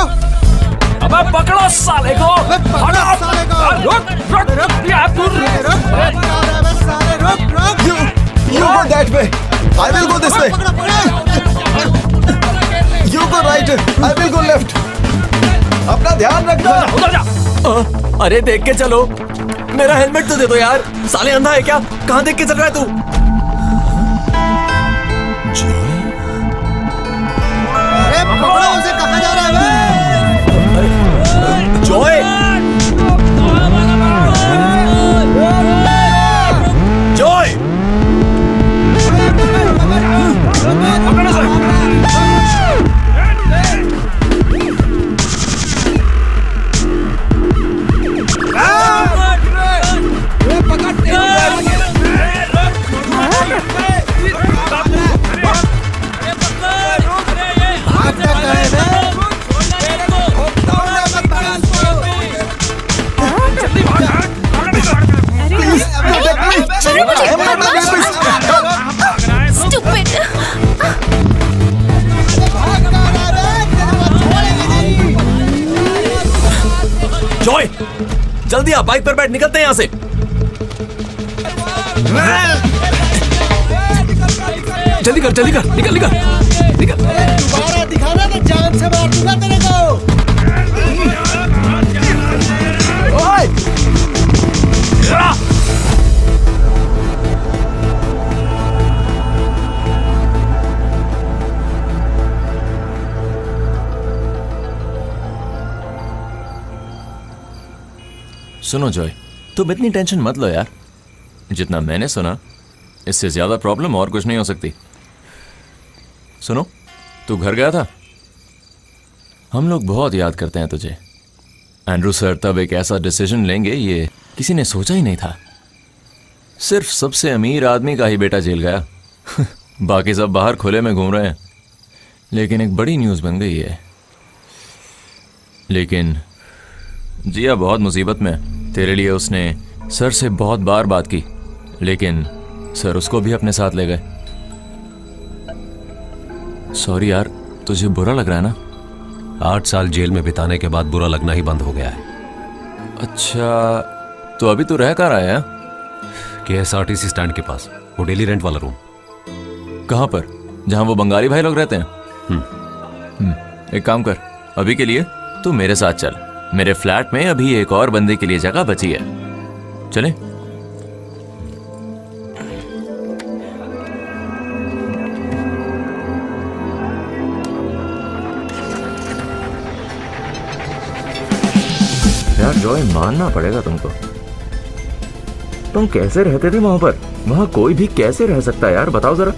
अबे पकड़ो साले को। पकड़ो साले को। रुक यार तू। You go that way. I will go this way. You go right. I will go left. अपना ध्यान रखना। उधर जा। अरे देख के चलो, मेरा हेलमेट तो दे दो यार। साले अंधा है क्या? कहाँ देख के चल रहा है तू? अरे पकड़ो उसे, कहाँ जा रहा है बे? जॉय, जॉय, जॉय, जल्दी आप बाइक पर बैठ, निकलते हैं यहाँ से। जल्दी कर, जल्दी कर, निकल निकल निकल। दोबारा दिखाना तो जान से मार दूंगा तेरे को। ओए! सुनो जॉय, तुम इतनी टेंशन मत लो यार। जितना मैंने सुना, इससे ज्यादा प्रॉब्लम और कुछ नहीं हो सकती। सुनो, तू घर गया था? हम लोग बहुत याद करते हैं तुझे। एंड्रू सर तब एक ऐसा डिसीजन लेंगे, ये किसी ने सोचा ही नहीं था। सिर्फ सबसे अमीर आदमी का ही बेटा जेल गया। बाकी सब बाहर खुले में घूम रहे हैं। लेकिन एक बड़ी न्यूज़ बन गई है। लेकिन जिया बहुत मुसीबत में। तेरे लिए उसने सर से बहुत बार बात की, लेकिन सर उसको भी अपने साथ ले गए। सॉरी यार, तुझे बुरा लग रहा है ना? 8 साल जेल में बिताने के बाद बुरा लगना ही बंद हो गया है। अच्छा, तो अभी तू रह कहाँ रहा है? KSRTC स्टैंड के पास, वो डेली रेंट वाला रूम। कहाँ पर? जहाँ वो बंगाली भाई लोग रहते हैं? एक काम कर, अभी के लिए तू मेरे साथ चल। मेरे फ्लैट में अभी एक और बंदे के लिए जगह बची है। चले? यार जॉय, मानना पड़ेगा तुमको। तुम कैसे रहते थे वहां पर? वहां कोई भी कैसे रह सकता है यार, बताओ जरा।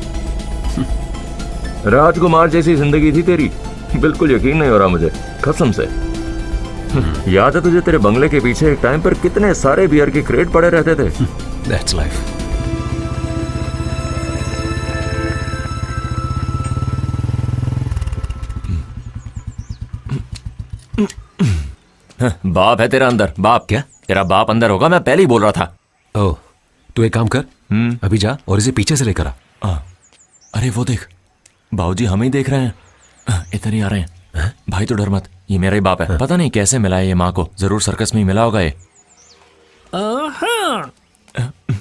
राजकुमार जैसी जिंदगी थी तेरी। बिल्कुल यकीन नहीं हो रहा मुझे, कसम से। याद है तुझे तेरे बंगले के पीछे एक टाइम पर कितने सारे बियर के क्रेट पड़े रहते थे? That's life. बाप है तेरा अंदर, बाप। क्या तेरा बाप अंदर होगा? मैं पहले ही बोल रहा था। ओह, तू एक काम कर, अभी जा और इसे पीछे से लेकर आ। अरे वो देख, बाबूजी हमें ही देख रहे हैं। इधर ही आ रहे हैं। भाई तो डर मत, ये मेरा ही बाप है। पता नहीं कैसे मिला है ये माँ को, जरूर सर्कस में ही मिला होगा ये।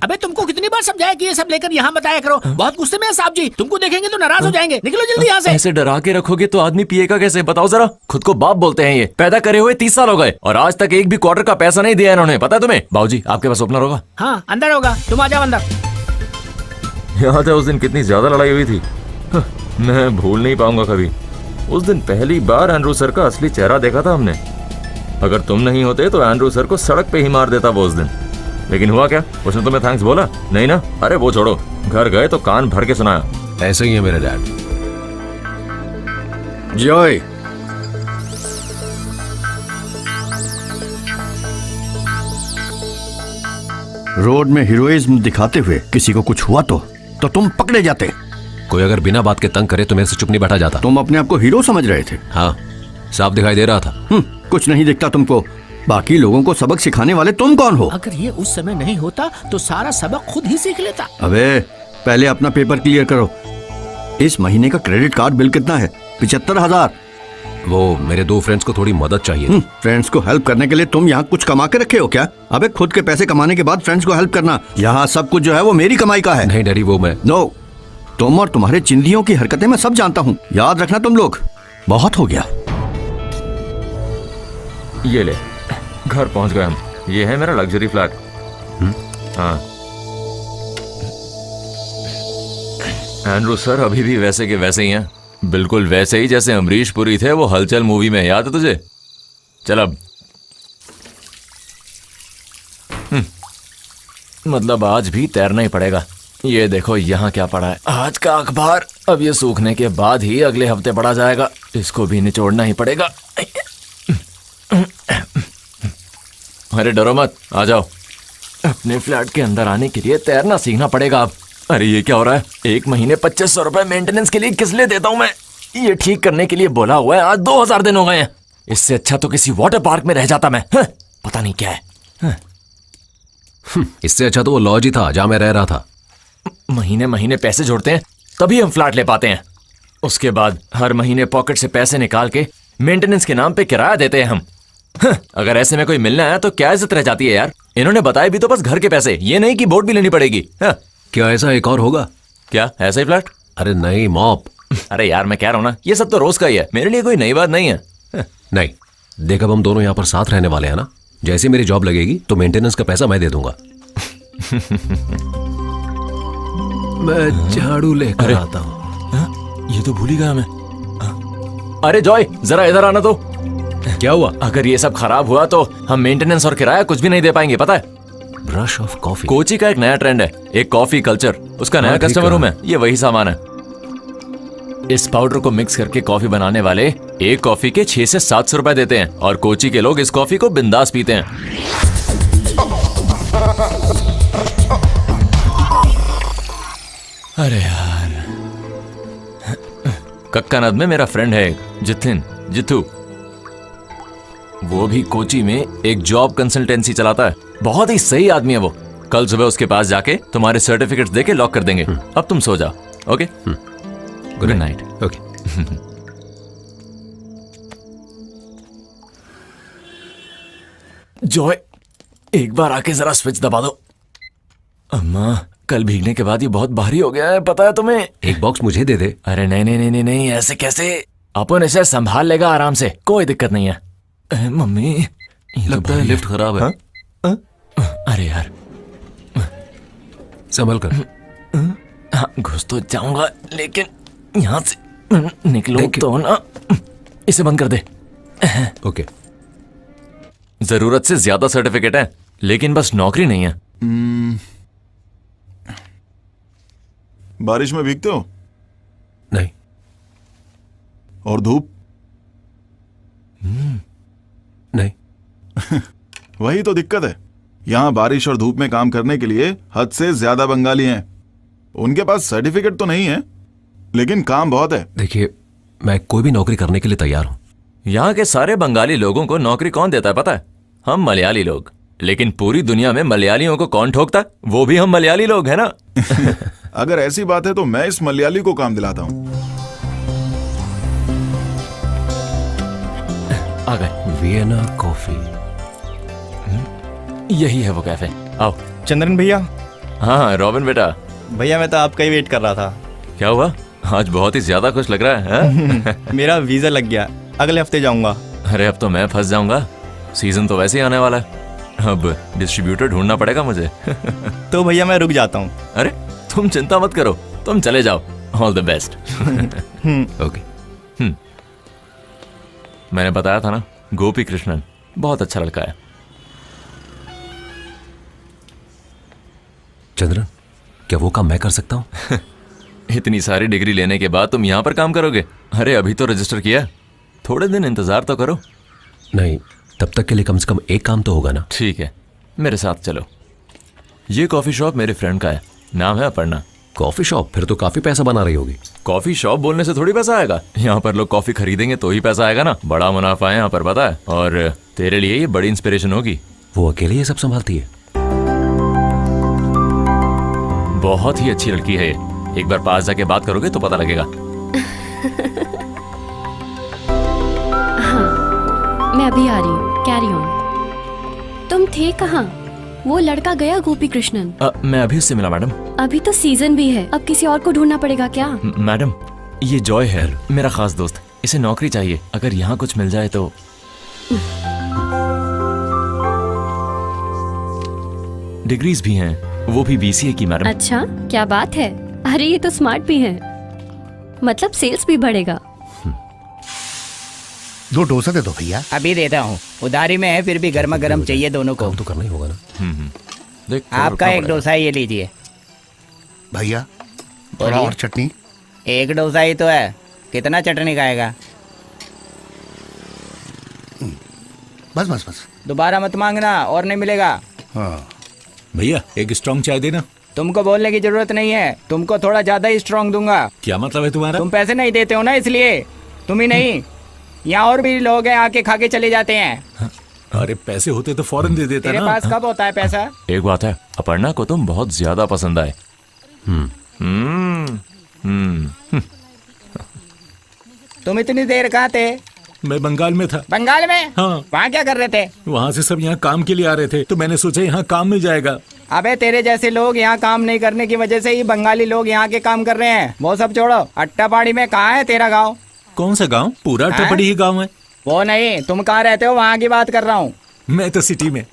अबे तुमको कितनी बार समझाया कि ये सब लेकर यहाँ बताया करो। बहुत गुस्से में है साहब जी, तुमको देखेंगे तो नाराज हो जाएंगे। निकलो जल्दी यहाँ से। ऐसे डरा के रखोगे तो आदमी पिएगा कैसे, बताओ जरा। खुद को बाप बोलते हैं ये। पैदा करे हुए 30 साल हो गए और आज तक एक भी क्वार्टर का पैसा नहीं दिया इन्होंने, पता है तुम्हें? बाबूजी आपके पास ओपनर होगा? हाँ अंदर होगा, तुम आ जाओ अंदर। याद है उस दिन कितनी ज्यादा लड़ाई हुई थी? मैं भूल नहीं पाऊंगा कभी। उस दिन पहली बार एंड्रू सर का असली चेहरा देखा था हमने। अगर तुम नहीं होते तो एंड्रू सर को सड़क पे ही मार देता वो उस दिन। लेकिन हुआ क्या? उसने तुम्हें थैंक्स बोला? नहीं ना? अरे वो छोड़ो, घर गए तो कान भर के सुनाया। ऐसे ही है मेरे डैड। जॉय, रोड में हीरोइज्म दिखाते हुए किसी को कुछ हुआ तो तुम पकड़े जाते। कोई अगर बिना बात के तंग करे तो मेरे से चुप नहीं बैठा जाता। तुम अपने आप को हीरो समझ रहे थे? हाँ, साफ दिखाई दे रहा था। कुछ नहीं दिखता तुमको। बाकी लोगों को सबक सिखाने वाले तुम कौन हो? अगर ये उस समय नहीं होता तो सारा सबक खुद ही सीख लेता। अबे पहले अपना पेपर क्लियर करो। इस महीने का क्रेडिट कार्ड बिल कितना है? 75,000। वो मेरे 2 फ्रेंड्स को थोड़ी मदद चाहिए। फ्रेंड्स को हेल्प करने के लिए तुम यहाँ कुछ कमा के रखे हो क्या? अबे खुद के पैसे कमाने के बाद फ्रेंड्स को हेल्प करना, यहाँ सब कुछ जो है वो मेरी कमाई का है। नहीं डैडी, वो मैं नो, तुम और तुम्हारे चिंदियों की हरकतें मैं सब जानता हूँ, याद रखना तुम लोग। बहुत हो गया। ये ले, घर पहुंच गए हम। ये है मेरा लग्जरी फ्लैट। हाँ, एंड्रू सर अभी भी वैसे के वैसे ही हैं, बिल्कुल वैसे ही जैसे अमरीश पुरी थे वो हलचल मूवी में, याद है तुझे? चल अब मतलब आज भी तैरना ही पड़ेगा। ये देखो यहाँ क्या पड़ा है, आज का अखबार। अब ये सूखने के बाद ही अगले हफ्ते पढ़ा जाएगा, इसको भी निचोड़ना ही पड़ेगा। अरे डरो मत, आ जाओ। अपने फ्लैट के अंदर आने के लिए तैरना सीखना पड़ेगा अब। अरे ये क्या हो रहा है? 1 महीने 2500 रुपए मेंटेनेंस के लिए किस लिए देता हूँ मैं? ये ठीक करने के लिए बोला हुआ है, आज 2000 दिन हो गए हैं। इससे अच्छा तो किसी वाटर पार्क में रह जाता मैं। पता नहीं क्या है। इससे अच्छा तो वो लॉज ही था जहां मैं रह रहा था। महीने महीने पैसे जोड़ते हैं तभी हम फ्लैट ले पाते हैं। उसके बाद हर महीने पॉकेट से पैसे निकाल के मेंटेनेंस के नाम पे किराया देते हैं हम। अगर ऐसे में कोई मिलने आया तो क्या इज्जत रह जाती है यार। इन्होंने बताया भी तो बस घर के पैसे, ये नहीं कि बोर्ड भी लेनी पड़ेगी। क्या ऐसा एक और होगा? क्या ऐसा ही फ्लैट? अरे नहीं मॉप। अरे यार मैं कह रहा हूँ ना, ये सब तो रोज का ही है, मेरे लिए कोई नई बात नहीं है। नहीं देख, अब हम दोनों यहाँ पर साथ रहने वाले हैं ना। जैसे मेरी जॉब लगेगी तो मेंटेनेंस का पैसा मैं दे दूंगा। मैं झाड़ू लेकर आता हूँ। ये तो भूल ही गया मैं। अरे जॉय जरा इधर आना तो। क्या हुआ? अगर ये सब खराब हुआ तो हम मेंटेनेंस और किराया कुछ भी नहीं दे पाएंगे, पता है? ब्रश ऑफ कॉफी कोची का एक नया ट्रेंड है, एक कॉफी कल्चर। उसका नया कस्टमर हूं मैं, ये वही सामान है। इस पाउडर को मिक्स करके कॉफी बनाने वाले एक कॉफी के 600 से 700 रुपए देते हैं और कोची के लोग इस कॉफी को बिंदास पीते हैं। अरे यार, कक्कानद में मेरा फ्रेंड है जिथू, वो भी कोची में एक जॉब कंसल्टेंसी चलाता है। बहुत ही सही आदमी है वो। कल सुबह उसके पास जाके तुम्हारे सर्टिफिकेट्स देके लॉक कर देंगे। अब तुम सो जाओ। Okay, good night. Okay. Joy एक बार आके जरा स्विच दबा दो। अम्मा कल भीगने के बाद ये बहुत भारी हो गया है, पता है तुम्हें? एक बॉक्स मुझे दे दे। अरे नहीं नहीं नहीं नहीं, ऐसे कैसे? अपन इसे संभाल लेगा आराम से, कोई दिक्कत नहीं है। मम्मी लगता है लिफ्ट खराब है। अरे यार संभल कर। हाँ घुस तो जाऊंगा लेकिन यहाँ से निकलो तो ना। इसे बंद कर दे। ओके। जरूरत से ज्यादा सर्टिफिकेट है लेकिन बस नौकरी नहीं है। बारिश में भीगते हो? नहीं। और धूप? नहीं। वही तो दिक्कत है, यहाँ बारिश और धूप में काम करने के लिए हद से ज्यादा बंगाली हैं। उनके पास सर्टिफिकेट तो नहीं है लेकिन काम बहुत है। देखिए मैं कोई भी नौकरी करने के लिए तैयार हूँ। यहाँ के सारे बंगाली लोगों को नौकरी कौन देता है पता है? हम मलयाली लोग। लेकिन पूरी दुनिया में मलयालियों को कौन ठोकता है? वो भी हम मलयाली लोग है ना। अगर ऐसी बात है तो मैं इस मलयाली को काम दिलाता हूँ। आ गए। वियना कॉफी, यही है वो कैफे। आओ। चंद्रन भैया। हाँ रॉबिन बेटा। भैया मैं तो आपका ही वेट कर रहा था। क्या हुआ? आज बहुत ही ज्यादा खुश लग रहा है। मेरा वीजा लग गया, अगले हफ्ते जाऊंगा। अरे अब तो मैं फंस जाऊंगा, सीजन तो वैसे ही आने वाला है। अब डिस्ट्रीब्यूटर ढूंढना पड़ेगा मुझे। तो भैया मैं रुक जाता हूँ। अरे तुम चिंता मत करो, तुम चले जाओ। All the best. ओके। मैंने बताया था ना, गोपी कृष्णन बहुत अच्छा लड़का है। चंद्रन क्या वो काम मैं कर सकता हूँ? इतनी सारी डिग्री लेने के बाद तुम यहाँ पर काम करोगे? अरे अभी तो रजिस्टर किया, थोड़े दिन इंतजार तो करो। नहीं, तब तक के लिए कम से कम एक काम तो होगा ना। ठीक है, मेरे साथ चलो। ये कॉफी शॉप मेरे फ्रेंड का है, नाम है अपर्णा। Coffee shop? फिर तो काफी पैसा बना रही होगी। कॉफी शॉप बोलने से थोड़ी पैसा आएगा, यहाँ पर लोग कॉफी खरीदेंगे तो ही पैसा आएगा ना। बड़ा मुनाफा है यहाँ पर, पता है। और तेरे लिए ये बड़ी इंस्पिरेशन होगी। वो अकेले ये सब संभालती है? बहुत ही अच्छी लड़की है ये, एक बार पास जाके बात करोगे तो पता लगेगा। मैं अभी आ रही हूँ, कैरी ऑन। तुम थे कहाँ? वो लड़का गया गोपी कृष्णन? मैं अभी उससे मिला मैडम। अभी तो सीजन भी है, अब किसी और को ढूंढना पड़ेगा क्या? मैडम, ये जॉय है, मेरा खास दोस्त। इसे नौकरी चाहिए, अगर यहाँ कुछ मिल जाए तो। डिग्रीज भी हैं, वो भी BCA की मैडम। अच्छा, क्या बात है। अरे ये तो स्मार्ट भी है, मतलब सेल्स भी बढ़ेगा। 2 डोसा दे दो भैया। अभी देता हूँ, उधारी में है, फिर भी गर्मा गर्म चाहिए दोनों को। तो करना ही होगा ना। देख, आपका एक डोसा ये लीजिए। भैया थोड़ा और चटनी। एक डोसा ही तो है, कितना चटनी खाएगा? बस बस बस। दोबारा मत मांगना, और नहीं मिलेगा। हाँ भैया एक स्ट्रॉन्ग चाय देना। तुमको बोलने की जरूरत नहीं है, तुमको थोड़ा ज्यादा ही स्ट्रॉन्ग दूंगा। क्या मतलब है तुम्हारा? तुम पैसे नहीं देते हो ना, इसलिए। तुम ही नहीं, यहाँ और भी लोग हैं, आके खा के चले जाते हैं। अरे पैसे होते तो फौरन दे देता तेरे ना। पास कब होता है पैसा? एक बात है, अपर्णा को तुम बहुत ज्यादा पसंद आए। तुम इतनी देर कहाँ थे? मैं बंगाल में था। बंगाल में? हाँ। वहाँ क्या कर रहे थे? वहाँ से सब यहाँ काम के लिए आ रहे थे, तो मैंने सोचा यहाँ काम मिल जाएगा। अबे तेरे जैसे लोग यहाँ काम नहीं करने की वजह से ही बंगाली लोग यहाँ के काम कर रहे हैं। वो सब छोड़ो, अट्टापाड़ी में कहाँ है तेरा गाँव? कौन सा गाँव? पूरा अट्टापाड़ी ही गाँव है। वो नहीं, तुम कहाँ रहते हो, वहाँ की बात कर रहा हूँ। मैं तो सिटी में।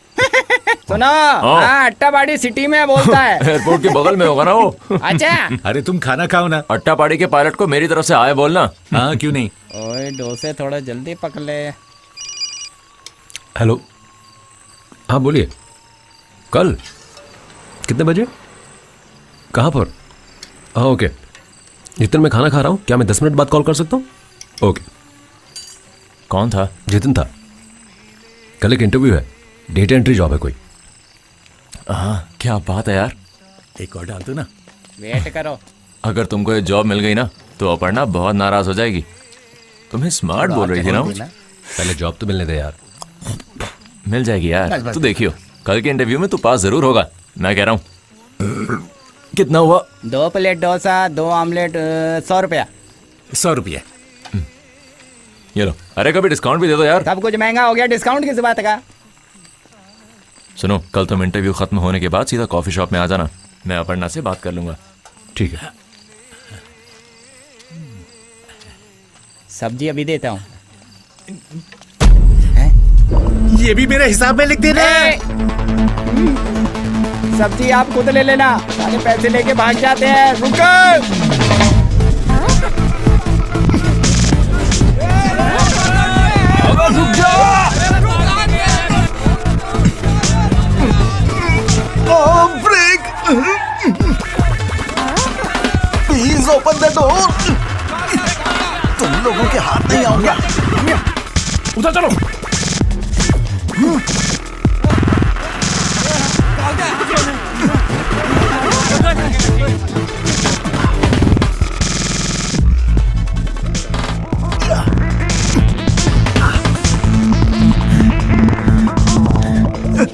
सुनो, हाँ अट्टापाड़ी सिटी में बोलता है। एयरपोर्ट के बगल में होगा ना वो। अच्छा। अरे तुम खाना खाओ ना। अट्टापाड़ी के पायलट को मेरी तरफ से आए बोलना। हाँ क्यों नहीं। ओए डोसे थोड़ा जल्दी पक ले। हेलो, हाँ बोलिए। कल कितने बजे? कहाँ पर? हाँ ओके। जितन मैं खाना खा रहा हूँ, क्या मैं 10 मिनट बाद कॉल कर सकता हूँ? ओके। कौन था? जितिन था। कल एक इंटरव्यू है, डेटा एंट्री जॉब है कोई। हाँ, क्या बात है यार। एक और डाल दो ना। वेट करो। अगर तुमको ये जॉब मिल गई ना, तो अपर्णा बहुत नाराज हो जाएगी। तुम्हें स्मार्ट बोल रही थी ना। पहले जॉब तो मिलने दे यार। मिल जाएगी यार, तू देखियो, कल के इंटरव्यू में तू पास जरूर होगा, मैं कह रहा हूँ। कितना हुआ? 2 प्लेट डोसा, 2 ऑमलेट, 100 रुपया। 100 रुपया। ये लो। अरे कभी डिस्काउंट भी दे दो यार। सब कुछ महंगा हो गया, डिस्काउंट किस बात का? सुनो, कल तुम इंटरव्यू खत्म होने के बाद सीधा कॉफी शॉप में आ जाना, मैं अपर्णा से बात कर लूंगा। ठीक है। सब्जी अभी देता हूँ। ये भी मेरे हिसाब में लिख देना। सब्जी आप खुद ले लेना, सारे पैसे लेके भाग जाते हैं। रुको। रुक जा। Break. Please open the door. तुम लोगों के हाथ नहीं आऊंगा। उधर चलो।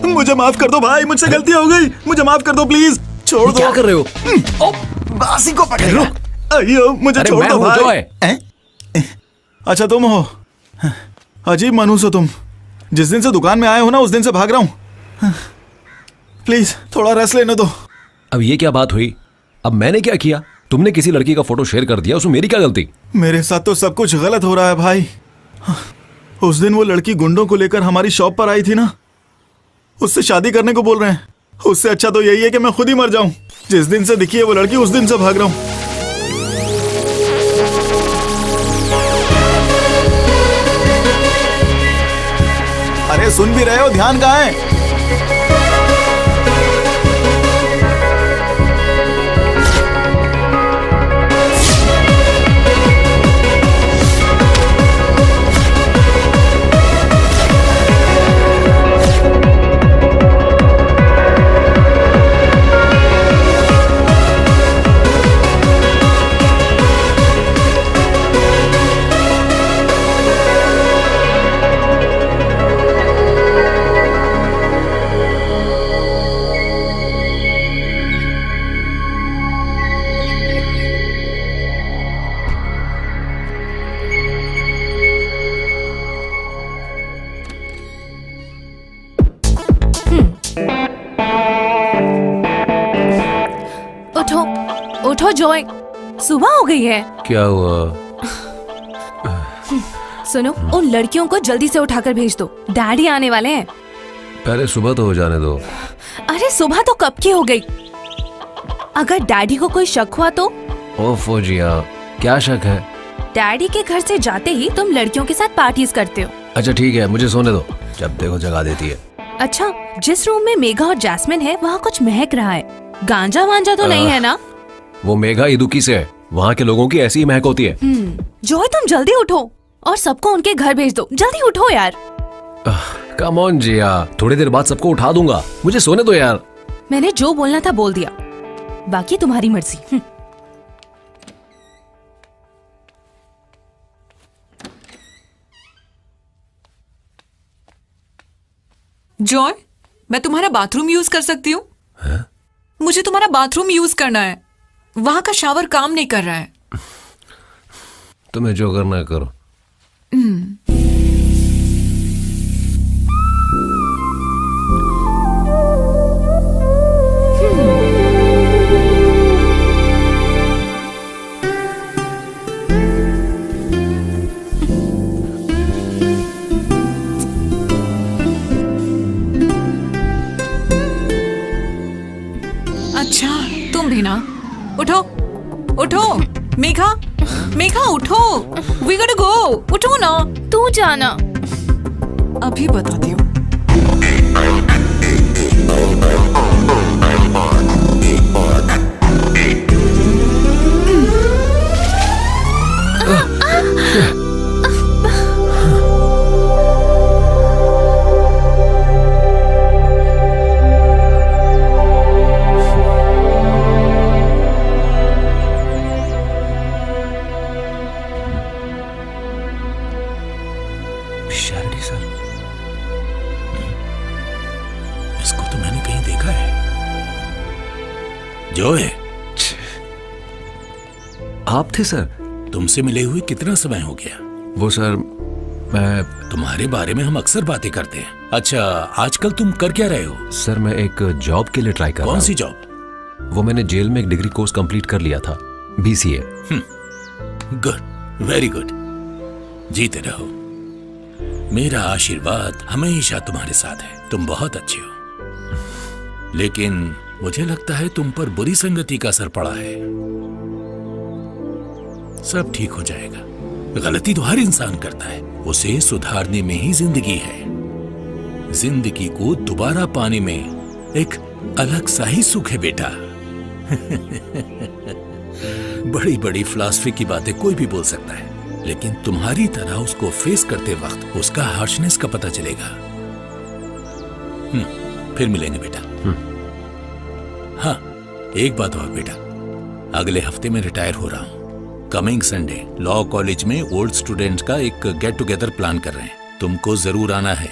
मुझे माफ कर दो भाई, मुझसे गलती हो गई, मुझे माफ कर दो प्लीज। छोड़ दो। क्या कर रहे हो? बासी को पकड़ लो। अयो मुझे छोड़ दो भाई। अच्छा तुम हो? अजीब मानूस हो तुम। जिस दिन से दुकान में आए हो ना, उस दिन से भाग रहा हूँ। प्लीज थोड़ा रेस्ट लेने दो। अब ये क्या बात हुई? अब मैंने क्या किया? तुमने किसी लड़की का फोटो शेयर कर दिया, उसमें मेरी क्या गलती? मेरे साथ तो सब कुछ गलत हो रहा है भाई। उस दिन वो लड़की गुंडों को लेकर हमारी शॉप पर आई थी ना, उससे शादी करने को बोल रहे हैं। उससे अच्छा तो यही है कि मैं खुद ही मर जाऊं। जिस दिन से दिखी है वो लड़की, उस दिन से भाग रहा हूं। अरे सुन भी रहे हो? ध्यान कहाँ है? उठो जॉय, सुबह हो गई है। क्या हुआ? सुनो, उन लड़कियों को जल्दी से उठाकर भेज दो, डैडी आने वाले हैं। पहले सुबह तो हो जाने दो। अरे सुबह तो कब की हो गई। अगर डैडी को कोई शक हुआ तो? ओफो जिया, क्या शक है? डैडी के घर से जाते ही तुम लड़कियों के साथ पार्टीज करते हो। अच्छा ठीक है, मुझे सोने दो, जब देखो जगा देती है। अच्छा, जिस रूम में मेघा और जैस्मिन है वहाँ कुछ महक रहा है। गांजा वांजा तो नहीं है ना? वो मेघा इदुकी से है, वहाँ के लोगों की ऐसी ही महक होती है। जॉय तुम जल्दी उठो और सबको उनके घर भेज दो। जल्दी उठो यार। कम ऑन जिया, थोड़ी देर बाद सबको उठा दूंगा, मुझे सोने दो यार। मैंने जो बोलना था बोल दिया, बाकी तुम्हारी मर्जी। जॉय, मैं तुम्हारा बाथरूम यूज कर सकती हूँ? मुझे तुम्हारा बाथरूम यूज करना है, वहां का शावर काम नहीं कर रहा है। तुम्हें जो करना है करो। अच्छा, तुम भी ना? उठो उठो, मेघा मेघा उठो, वी गोट गो। उठो ना। तू जाना। अभी बताती हूँ। शैरडी सर, इसको तो मैंने कहीं देखा है। जो है आप थे सर? तुमसे मिले हुए कितना समय हो गया? वो सर, मैं तुम्हारे बारे में हम अक्सर बातें करते हैं। अच्छा, आजकल तुम कर क्या रहे हो? सर मैं एक जॉब के लिए ट्राई कर रहा हूँ। कौन सी जॉब? वो मैंने जेल में एक डिग्री कोर्स कंप्लीट कर लिया था, BCA। Good, very good. जीते रहो। मेरा आशीर्वाद हमेशा तुम्हारे साथ है। तुम बहुत अच्छे हो, लेकिन मुझे लगता है तुम पर बुरी संगति का असर पड़ा है। सब ठीक हो जाएगा। गलती तो हर इंसान करता है, उसे सुधारने में ही जिंदगी है। जिंदगी को दोबारा पाने में एक अलग सा ही सुख है बेटा। बड़ी बड़ी फिलॉसफी की बातें कोई भी बोल सकता है, लेकिन तुम्हारी तरह उसको फेस करते वक्त उसका हार्शनेस का पता चलेगा। फिर मिलेंगे बेटा। हाँ, एक बात और बेटा, अगले हफ्ते में रिटायर हो रहा हूँ। कमिंग संडे लॉ कॉलेज में ओल्ड स्टूडेंट्स का एक गेट टुगेदर प्लान कर रहे हैं। तुमको जरूर आना है।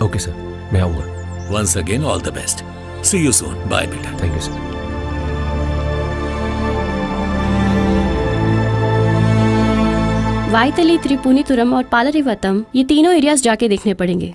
ओके सर, मैं आऊंगा। Once again all the best. See you soon. Bye बेटा। Thank you sir. Vyttila, Tripunithura और पालरिवतम, ये तीनों एरियाज जाके देखने पड़ेंगे।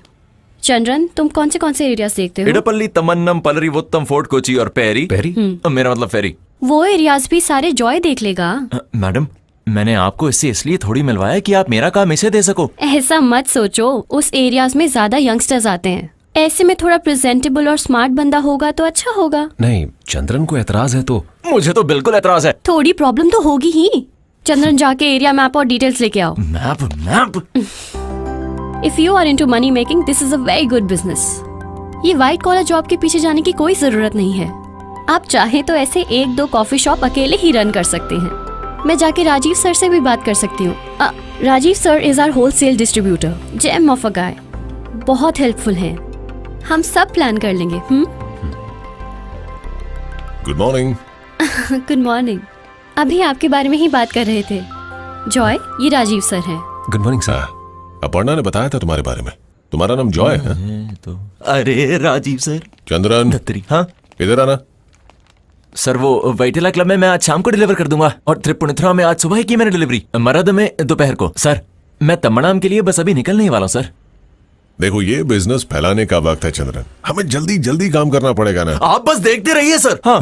चंद्रन, तुम कौन से एरियाज देखते हो? इडपल्ली, तमन्नम, पलरीवोत्तम, फोर्ट कोची और पेरी। पेरी? मेरा मतलब फेरी। वो एरियाज भी सारे जॉय देख लेगा। मैडम, मैंने आपको इससे इसलिए थोड़ी मिलवाया कि आप मेरा काम इसे दे सको। ऐसा मत सोचो, उस एरियाज में ज्यादा यंगस्टर्स आते हैं। ऐसे में थोड़ा प्रेजेंटेबल और स्मार्ट बंदा होगा तो अच्छा होगा। नहीं, चंद्रन को एतराज है तो? मुझे तो बिल्कुल एतराज है। थोड़ी प्रॉब्लम तो होगी ही। चंद्रन, जाके एरिया मैप और डिटेल्स लेके आओ। Map? If you are into money making, this is a very good business. ये व्हाइट कॉलर जॉब के पीछे जाने की कोई जरूरत नहीं है। आप चाहे तो ऐसे 1-2 कॉफी शॉप अकेले ही रन कर सकते हैं। मैं जाके राजीव सर से भी बात कर सकती हूँ। Rajiv sir is our wholesale distributor, gem of a guy, बहुत हेल्पफुल हैं। हम सब प्लान कर लेंगे। Good morning. Good morning. अभी आपके बारे में ही बात कर रहे थे। जॉय, ये राजीव सर हैं। Good morning sir. अपर्णा ने बताया था तुम्हारे बारे में। तुम्हारा नाम जॉय है? तो अरे राजीव सर। चंद्रन, हाँ इधर आना। सर, वो वैटिला क्लब में मैं आज शाम को डिलीवर कर दूंगा, और त्रिपुनिथुरा में आज सुबह ही की मैंने डिलीवरी, मरद में दोपहर को। सर, मैं तमन्नाम के लिए बस अभी निकलने ही वाला हूँ सर। देखो, ये बिजनेस फैलाने का वक्त है चंद्रन, हमें जल्दी जल्दी काम करना पड़ेगा ना। आप बस देखते रहिए सर। हाँ।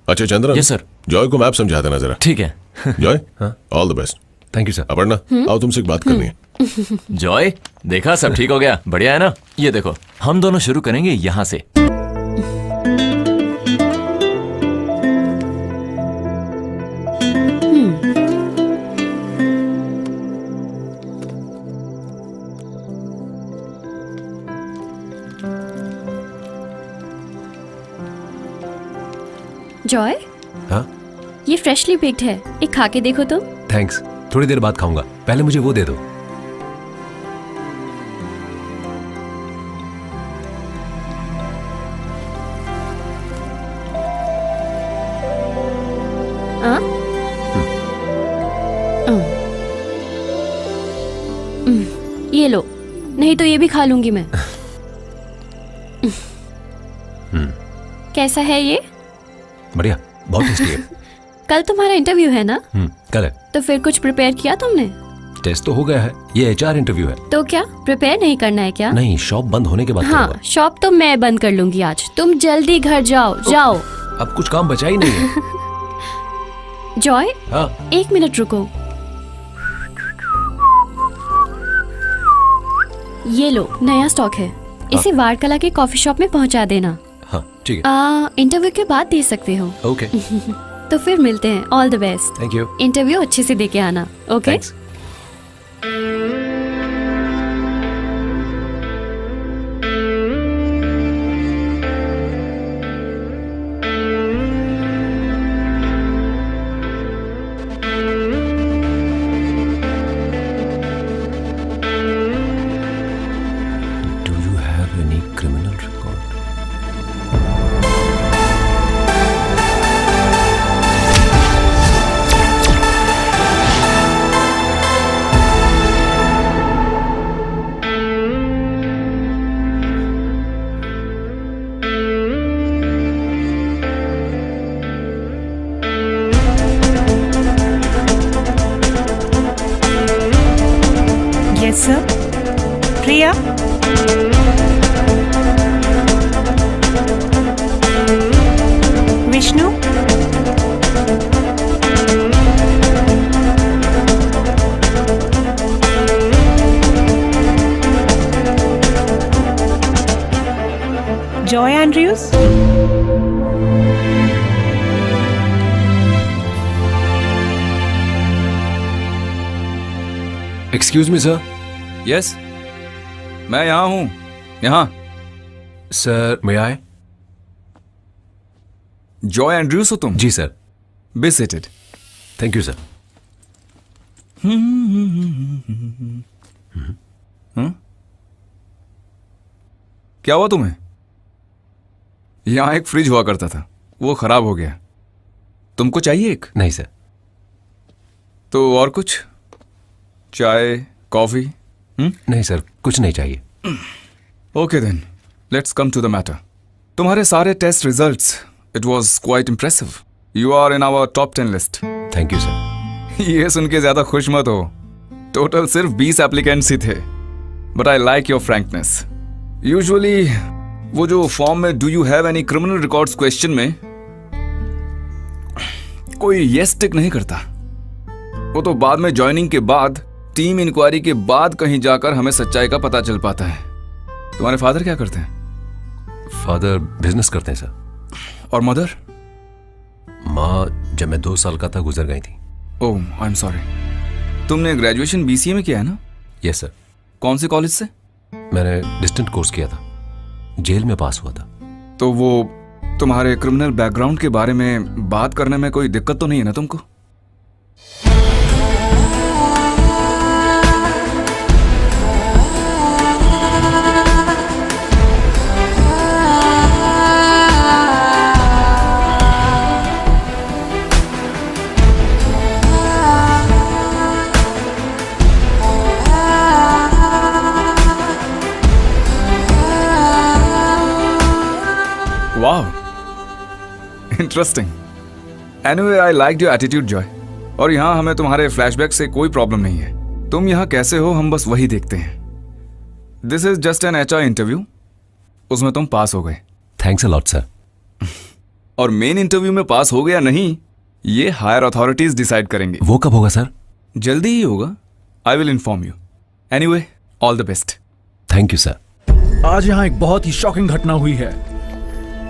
अच्छा चंद्रन। Yes sir. जॉय को मैप समझा देना जरा। ठीक है। Joy, all the best. Thank you sir. Aparna, आओ तुमसे एक बात करनी है। जॉय, देखा सब ठीक हो गया, बढ़िया है ना? ये देखो, हम दोनों शुरू करेंगे यहाँ से। जॉय, हाँ ये फ्रेशली बेक्ड है, एक खा के देखो तो। थैंक्स, थोड़ी देर बाद खाऊंगा, पहले मुझे वो दे दो। हाँ? ये लो, नहीं तो ये भी खा लूंगी मैं। कैसा है ये? बढ़िया, बहुत टेस्टी है। कल तुम्हारा इंटरव्यू है ना? कल है। तो फिर कुछ प्रिपेयर किया तुमने? टेस्ट तो हो गया है, ये एचआर इंटरव्यू है। तो क्या प्रिपेयर नहीं करना है क्या? नहीं, शॉप बंद होने के बाद हाँ, करूंगा। शॉप तो मैं बंद कर लूंगी आज। तुम जल्दी घर जाओ, जाओ। अब कुछ काम बचा ही नहीं है। जॉय, हाँ। 1 मिनट रुको। ये लो, नया स्टॉक है, इसे वारकला के कॉफी शॉप में पहुंचा देना। हाँ ठीक है। इंटरव्यू के बाद दे सकते हो। ओके। तो फिर मिलते हैं, all the best. Thank you. Interview अच्छे से दे के आना, okay? Do you have any criminal record? Yes sir. Priya, Vishnu, Joy Andrews, excuse me sir. Yes, मैं यहाँ हूँ, यहाँ। Sir may I? Joy Andrews हो तुम? जी sir. Be seated. Thank you sir. क्या हुआ तुम्हें? यहाँ एक फ्रिज हुआ करता था, वो खराब हो गया। तुमको चाहिए एक? नहीं सर। तो और कुछ? चाय, कॉफी? नहीं सर, कुछ नहीं चाहिए। Okay then, let's come to the matter. तुम्हारे सारे test results, it was quite impressive. You are in our top 10 list. Thank you sir. ये सुन के ज्यादा खुश मत हो, टोटल सिर्फ 20 एप्लीकेंट्स ही थे। But I like your frankness. Usually वो जो फॉर्म में do you have any criminal records question में कोई येस टिक नहीं करता। वो तो बाद में ज्वाइनिंग के बाद, टीम इंक्वायरी के बाद कहीं जाकर हमें सच्चाई का पता चल पाता है। तुम्हारे फादर क्या करते हैं? फादर बिजनेस करते हैं सर। और मदर? माँ जब मैं 2 साल का था गुजर गई थी। ओह, आई एम सॉरी। तुमने ग्रेजुएशन बीसीए में किया है ना? Yes sir. कौन से कॉलेज से? मैंने डिस्टेंट कोर्स किया था, जेल में पास हुआ था। तो वो तुम्हारे क्रिमिनल बैकग्राउंड के बारे में बात करने में कोई दिक्कत तो नहीं है ना तुमको? वाह, interesting. Anyway, I like your attitude Joy. और यहाँ हमें तुम्हारे फ्लैशबैक से कोई प्रॉब्लम नहीं है। तुम यहाँ कैसे हो हम बस वही देखते हैं। This is just an HR interview, उसमें तुम पास हो गए। Thanks a lot sir. और मेन इंटरव्यू में पास हो गया नहीं, ये हायर अथॉरिटीज डिसाइड करेंगे। वो कब होगा सर? जल्दी ही होगा। I will inform you. Anyway, all the best. Thank you sir. आज यहाँ एक बहुत ही शॉकिंग घटना हुई है।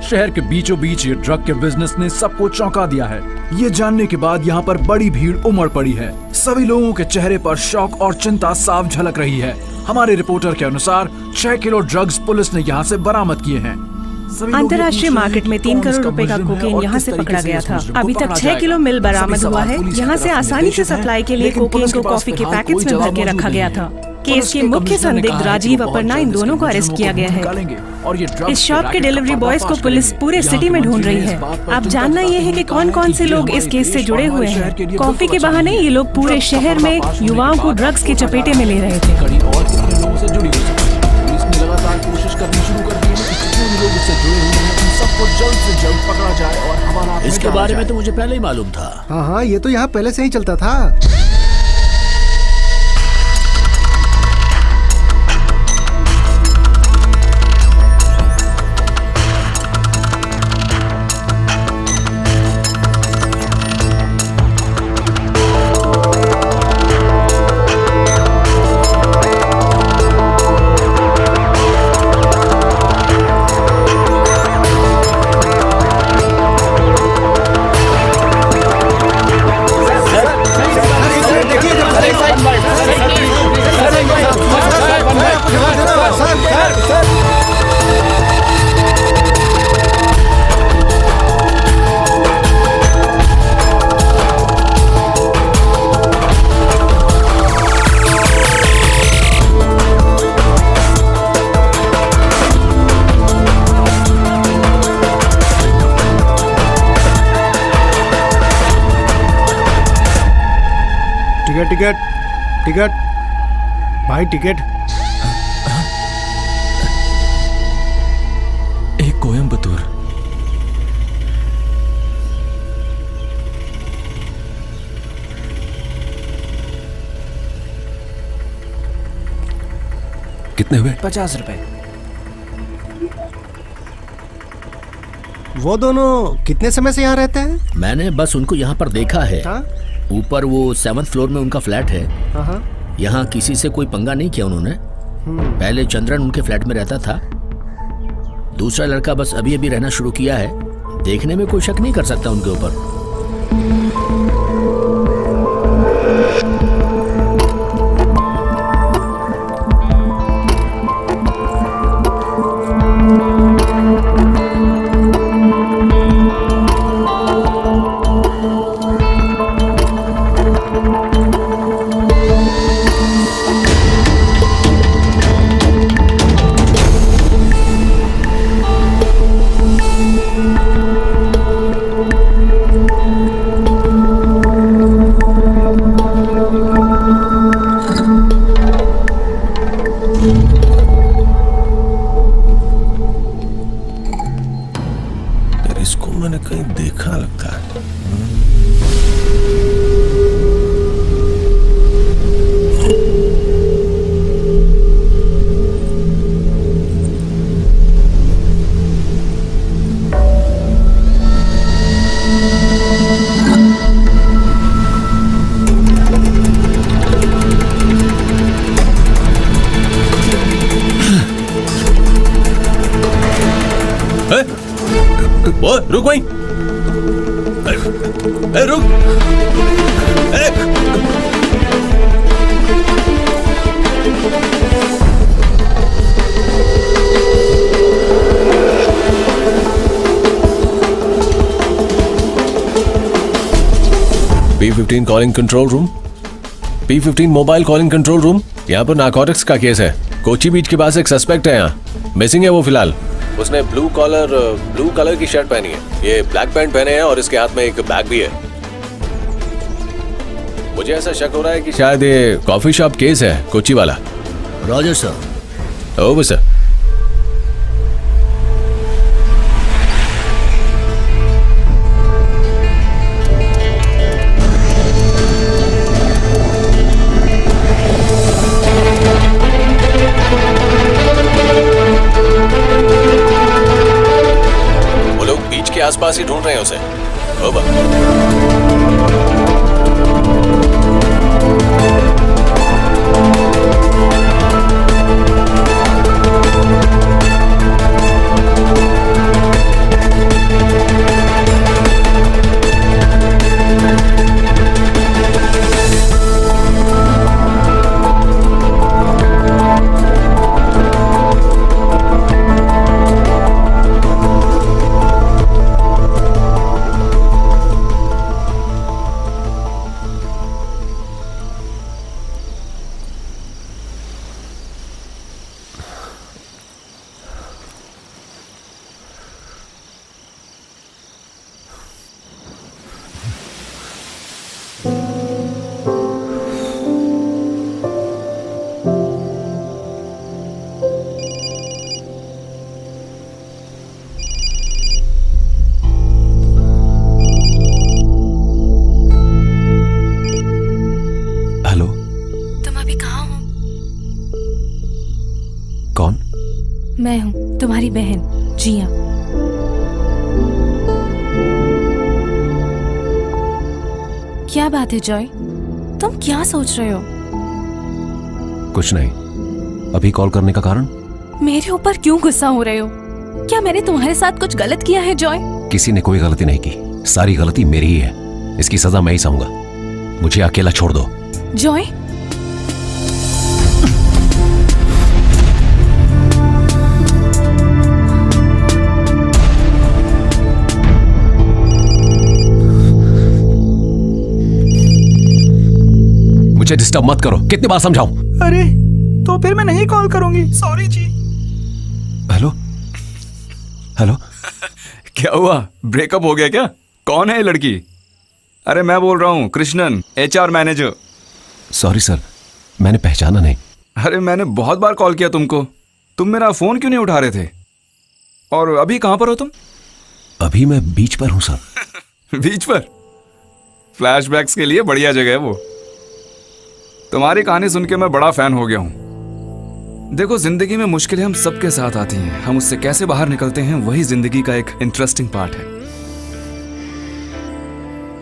शहर के बीचों बीच ये ड्रग के बिजनेस ने सबको चौंका दिया है। ये जानने के बाद यहाँ पर बड़ी भीड़ उमड़ पड़ी है। सभी लोगों के चेहरे पर शौक और चिंता साफ झलक रही है। हमारे रिपोर्टर के अनुसार 6 किलो ड्रग्स पुलिस ने यहाँ से बरामद किए हैं। अंतर्राष्ट्रीय मार्केट में 3 करोड़ रुपए का कोकेन यहाँ से पकड़ा गया था। अभी तक 6 किलो मिल बरामद हुआ है। यहाँ से आसानी से सप्लाई के लिए कोकेन को कॉफी के पैकेट्स में भर के रखा गया था। केस के मुख्य संदिग्ध राजीव अपर्णा, इन दोनों को अरेस्ट किया गया है। इस शॉप के डिलीवरी बॉयज को पुलिस पूरे सिटी में ढूंढ रही है। अब जानना ये है कि कौन कौन से लोग इस केस से जुड़े हुए हैं। कॉफी के बहाने ये लोग पूरे शहर में युवाओं को ड्रग्स के चपेटे में ले रहे थे। पुलिस ने लगातार कोशिश करनी शुरू कर दी है कि जितने भी लोग इससे जुड़े हुए हैं उन सबको जल्द से जल्द पकड़ा जाए और हमारा इसके बारे में तो मुझे पहले ही मालूम था। हाँ, ये तो यहाँ पहले से ही चलता था। टिकट टिकट भाई, टिकट। एक कोयम्बतूर। कितने हुए? 50 रुपए। वो दोनों कितने समय से यहाँ रहते हैं? मैंने बस उनको यहाँ पर देखा है। ऊपर वो 7th फ्लोर में उनका फ्लैट है। यहाँ किसी से कोई पंगा नहीं किया उन्होंने। पहले चंद्रन उनके फ्लैट में रहता था। दूसरा लड़का बस अभी अभी रहना शुरू किया है। देखने में कोई शक नहीं कर सकता उनके ऊपर। इसको मैंने कहीं देखा लगता है। वो रुक वहीं। रुक। P15 calling control room. P15 mobile calling control room. यहाँ पर नारकोटिक्स का केस है। कोची बीच के पास एक सस्पेक्ट है। यहाँ मिसिंग है वो फिलहाल। उसने ब्लू कलर की शर्ट पहनी है। ये ब्लैक पैंट पहने हैं और इसके हाथ में एक बैग भी है। मुझे ऐसा शक हो रहा है कि शायद ये कॉफी शॉप केस है, कोची वाला। Roger sir. Over sir. आसपास ही ढूंढ रहे हैं उसे। ओवर। मैं हूँ तुम्हारी बहन जिया। क्या बात है जॉय, तुम क्या सोच रहे हो? कुछ नहीं। अभी कॉल करने का कारण? मेरे ऊपर क्यों गुस्सा हो रहे हो? क्या मैंने तुम्हारे साथ कुछ गलत किया है जॉय? किसी ने कोई गलती नहीं की, सारी गलती मेरी ही है। इसकी सजा मैं ही सहूंगा। मुझे अकेला छोड़ दो। जॉय, मुझे डिस्टर्ब मत करो। कितनी बार समझाऊं? अरे तो फिर मैं नहीं कॉल करूंगी, सॉरी जी। Hello hello. क्या हुआ, ब्रेकअप हो गया क्या? कौन है ये लड़की? अरे मैं बोल रहा हूँ Krishnan, HR manager. Sorry sir, मैंने पहचाना नहीं। अरे मैंने बहुत बार कॉल किया तुमको, तुम मेरा फोन क्यों नहीं उठा रहे थे? और अभी कहां पर हो तुम? अभी मैं बीच पर हूं सर। बीच पर? फ्लैशबैक्स के लिए बढ़िया जगह है वो। तुम्हारी कहानी सुन के मैं बड़ा फैन हो गया हूं। देखो, जिंदगी में मुश्किलें हम सबके साथ आती हैं, हम उससे कैसे बाहर निकलते हैं वही जिंदगी का एक इंटरेस्टिंग पार्ट है।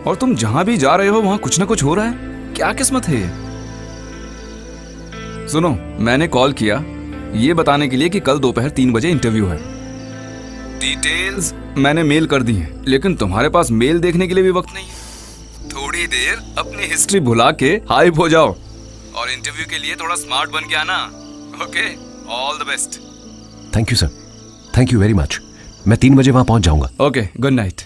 और तुम जहां भी जा रहे हो वहां कुछ ना कुछ हो रहा है। क्या किस्मत है ये। सुनो, मैंने कॉल किया ये बताने के लिए कि कल दोपहर 3 बजे इंटरव्यू है। डिटेल्स मैंने मेल कर दी हैं, लेकिन तुम्हारे पास मेल देखने के लिए भी वक्त नहीं है। थोड़ी देर अपनी हिस्ट्री भुला के हाइप हो जाओ और इंटरव्यू के लिए थोड़ा स्मार्ट बन के आना। Okay, all the best. Thank you sir, thank you very much. मैं 3 बजे वहां पहुंच जाऊंगा। Okay, good night.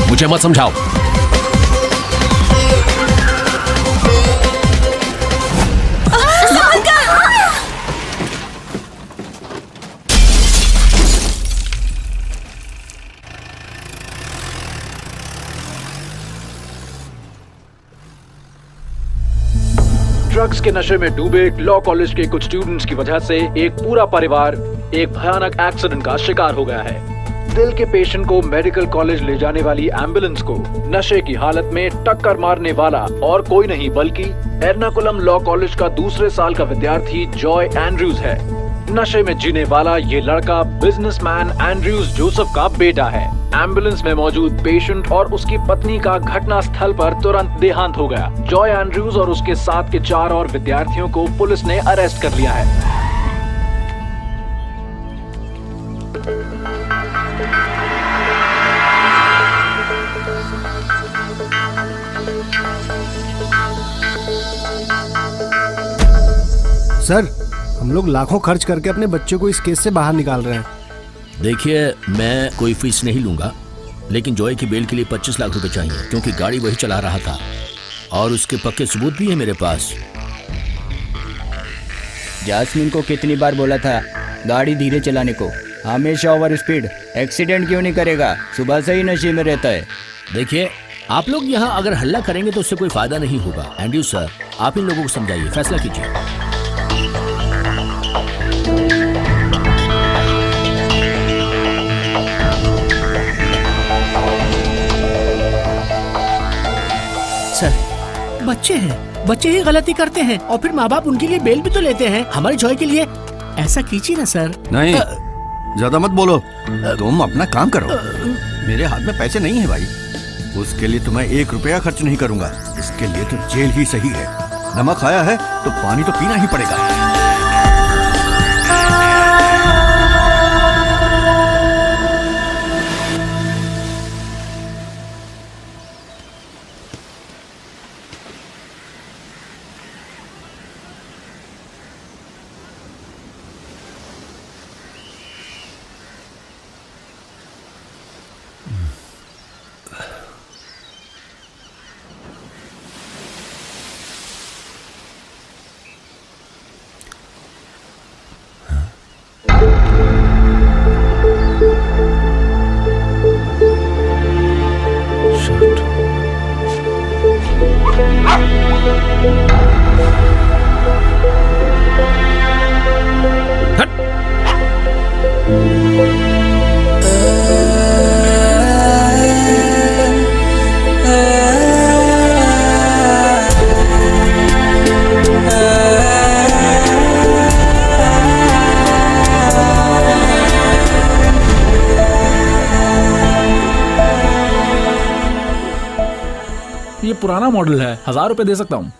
मुझे मत समझाओ। ड्रग्स के नशे में डूबे लॉ कॉलेज के कुछ स्टूडेंट्स की वजह से एक पूरा परिवार एक भयानक एक्सीडेंट का शिकार हो गया है। दिल के पेशेंट को मेडिकल कॉलेज ले जाने वाली एम्बुलेंस को नशे की हालत में टक्कर मारने वाला और कोई नहीं बल्कि एर्नाकुलम लॉ कॉलेज का दूसरे साल का विद्यार्थी जॉय एंड्रयूज है। नशे में जीने वाला ये लड़का बिजनेसमैन एंड्रयूज जोसेफ का बेटा है। एम्बुलेंस में मौजूद पेशेंट और उसकी पत्नी का घटना स्थल पर तुरंत देहांत हो गया। जॉय एंड्रयूज और उसके साथ के 4 और विद्यार्थियों को पुलिस ने अरेस्ट कर लिया है। सर, हम लोग लाखों खर्च करके अपने बच्चे को इस केस से बाहर निकाल रहे हैं। देखिए, मैं कोई फीस नहीं लूंगा, लेकिन जॉय की बेल के लिए 25 लाख रुपए चाहिए, क्योंकि गाड़ी वही चला रहा था और उसके पक्के सबूत भी है मेरे पास। जास्मिन को कितनी बार बोला था गाड़ी धीरे चलाने को, हमेशा ओवर स्पीड। एक्सीडेंट क्यों नहीं करेगा? सुबह से ही नशे में रहता है। देखिए, आप लोग यहाँ अगर हल्ला करेंगे तो उससे कोई फायदा नहीं होगा। एंड्रयू सर, आप इन लोगों को समझाइए, फैसला कीजिए। सर, बच्चे हैं, बच्चे ही गलती करते हैं और फिर माँ बाप उनके लिए बेल भी तो लेते हैं। हमारी जॉय के लिए ऐसा कीजिए ना सर। नहीं, ज्यादा मत बोलो, तुम अपना काम करो। मेरे हाथ में पैसे नहीं है भाई, उसके लिए तुम्हें 1 रुपया खर्च नहीं करूंगा। इसके लिए तो जेल ही सही है। नमक खाया है तो पानी तो पीना ही पड़ेगा। ये पुराना मॉडल है, 1000 रुपए दे सकता हूँ।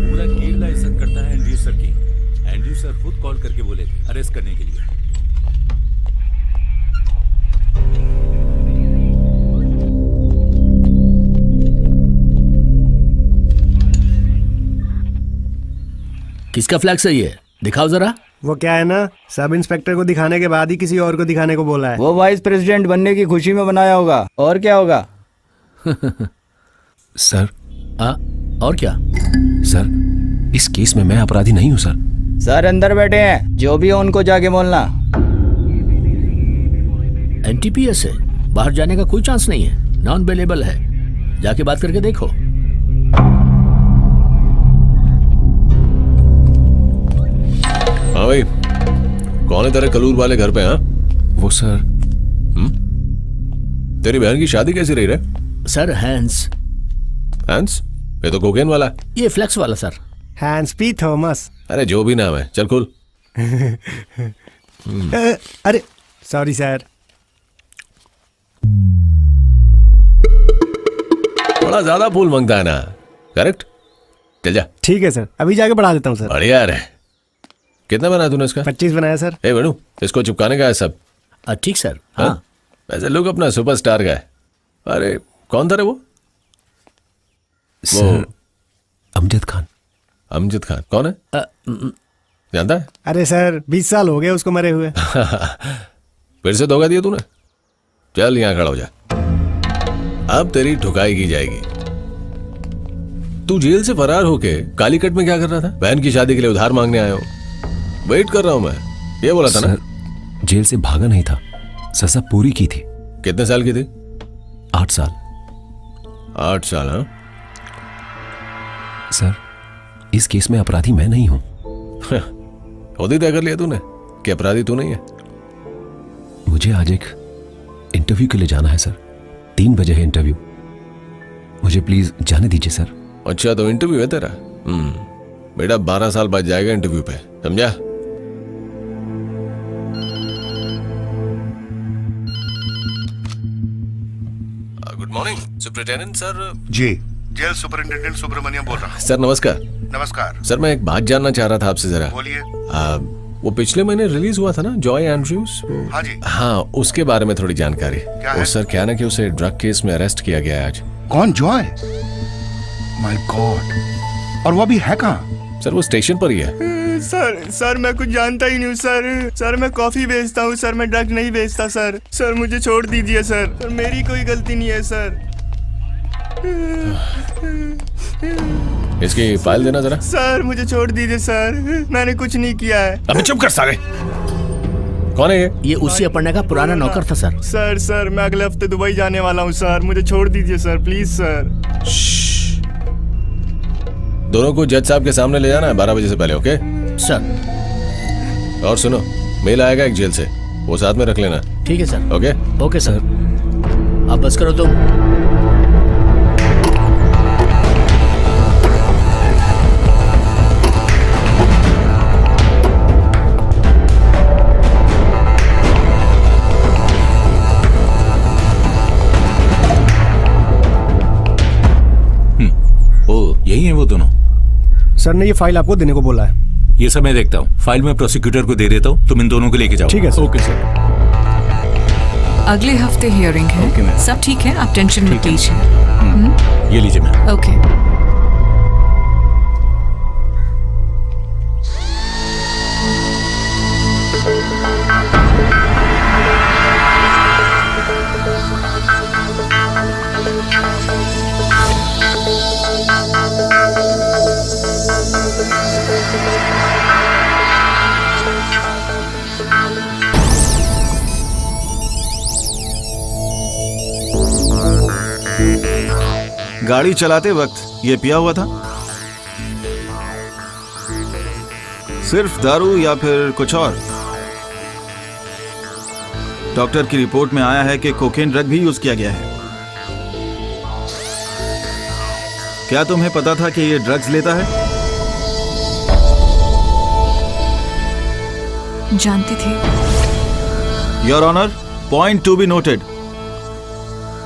पूरा केरला इज्जत करता है एंड्रयू सर की। एंड्रयू सर खुद कॉल करके बोले थे अरेस्ट करने के लिए। किसका फ्लैक्स है ये? दिखाओ जरा। वो क्या है ना, सब इंस्पेक्टर को दिखाने के बाद ही किसी और को दिखाने को बोला है। वो वाइस प्रेसिडेंट बनने की खुशी में बनाया होगा, और क्या होगा। सर। और क्या? सर, इस केस में मैं अपराधी नहीं हूँ सर। सर अंदर बैठे हैं, जो भी हो उनको जाके बोलना। एनटीपीएस है, बाहर जाने का कोई चांस नहीं है, नॉन अवेलेबल है। जाके बात करके देखो। हाँ भाई, कौन है तेरे कलूर वाले घर पे? हाँ वो सर। तेरी बहन की शादी कैसी रही रे? Sir Hans. हैंस? ये तो कोकेन वाला। ये फ्लेक्स वाला सर। Hence P Thomas. अरे जो भी नाम है, चल खुल। अरे सॉरी सर। बड़ा ज्यादा फूल मांगता है ना, करेक्ट? चल जा। ठीक है सर, अभी जाके बढ़ा देता हूँ सर। बढ़िया है। कितना बनाया तूने इसका? 25 बनाया सर। ए वेणु, इसको चिपकाने का है सब। ठीक सर। हाँ वैसे लोग अपना सुपरस्टार का है। अरे कौन था रे वो? सर, अमजद खान। अमजद खान कौन है? जानता है? अरे सर 20 साल हो गए उसको मरे हुए। फिर से धोखा दिया तूने। चल यहाँ खड़ा हो जा, अब तेरी ठुकाई की जाएगी। तू जेल से फरार होके कालीकट में क्या कर रहा था? बहन की शादी के लिए उधार मांगने आया हूँ, वेट कर रहा हूँ मैं, ये बोला था ना? जेल से भागा नहीं था, सजा पूरी की थी। कितने साल की थी? 8 साल। 8 साल? हाँ सर, इस केस में अपराधी मैं नहीं हूं। खुद ही तय कर लिया तूने? कि अपराधी तू नहीं है? मुझे आज एक इंटरव्यू के लिए जाना है सर। 3 बजे है इंटरव्यू, मुझे प्लीज जाने दीजिए सर। अच्छा तो इंटरव्यू है तेरा? बेटा 12 साल बाद जाएगा इंटरव्यू पे, समझा? Good morning superintendent sir. जी, जेल सुपरिंटेंडेंट सुब्रमण्यम बोल रहा हूँ। सर नमस्कार। नमस्कार सर मैं एक बात जानना चाह रहा था आपसे जरा। बोलिए। वो पिछले महीने रिलीज हुआ था ना जॉय एंड्रयूज? हाँ जी। हाँ, उसके बारे में थोड़ी जानकारी। क्या है? वो सर क्या ना कि उसे ड्रग केस में अरेस्ट किया गया है आज। कौन, जॉय? माय गॉड, और वो अभी है कहाँ? सर वो स्टेशन पर ही है। सर मैं कुछ जानता ही नहीं सर मैं कॉफी बेचता हूँ सर, मैं ड्रग नहीं बेचता सर मुझे छोड़ दीजिए सर, मेरी कोई गलती नहीं है सर। इसकी फाइल देना जरा। सर मुझे छोड़ दीजिए सर, मैंने कुछ नहीं किया है। अबे चुप कर साले। कौन है ये? ये उसी अपर्णा का पुराना नौकर था सर। सर मैं अगले हफ्ते दुबई जाने वाला हूँ सर, मुझे छोड़ दीजिए सर, प्लीज सर। दोनों को जज साहब के सामने ले जाना है 12 बजे से पहले, ओके सर? और सुनो, मेल आएगा एक जेल से, वो साथ में रख लेना। ठीक है सर। ओके ओके सर, अब बस करो तुम। यही है वो दोनों? सर ने ये फाइल आपको देने को बोला है। ये सब मैं देखता हूँ, फाइल में प्रोसिक्यूटर को दे देता हूँ, तुम इन दोनों को लेके जाओ। ठीक है सर। Okay sir. अगले हफ्ते हियरिंग है। सब ठीक है, आप टेंशन मत लीजिए। ये लीजिए मैम। ओके। गाड़ी चलाते वक्त ये पिया हुआ था? सिर्फ दारू या फिर कुछ और? डॉक्टर की रिपोर्ट में आया है कि कोकेन ड्रग भी यूज किया गया है। क्या तुम्हें पता था कि ये ड्रग्स लेता है? जानती थी। Your honour, point to be noted.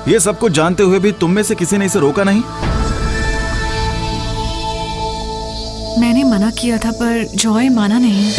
ये सब कुछ जानते हुए भी तुम में से किसी ने इसे रोका नहीं? मैंने मना किया था पर जॉय माना नहीं।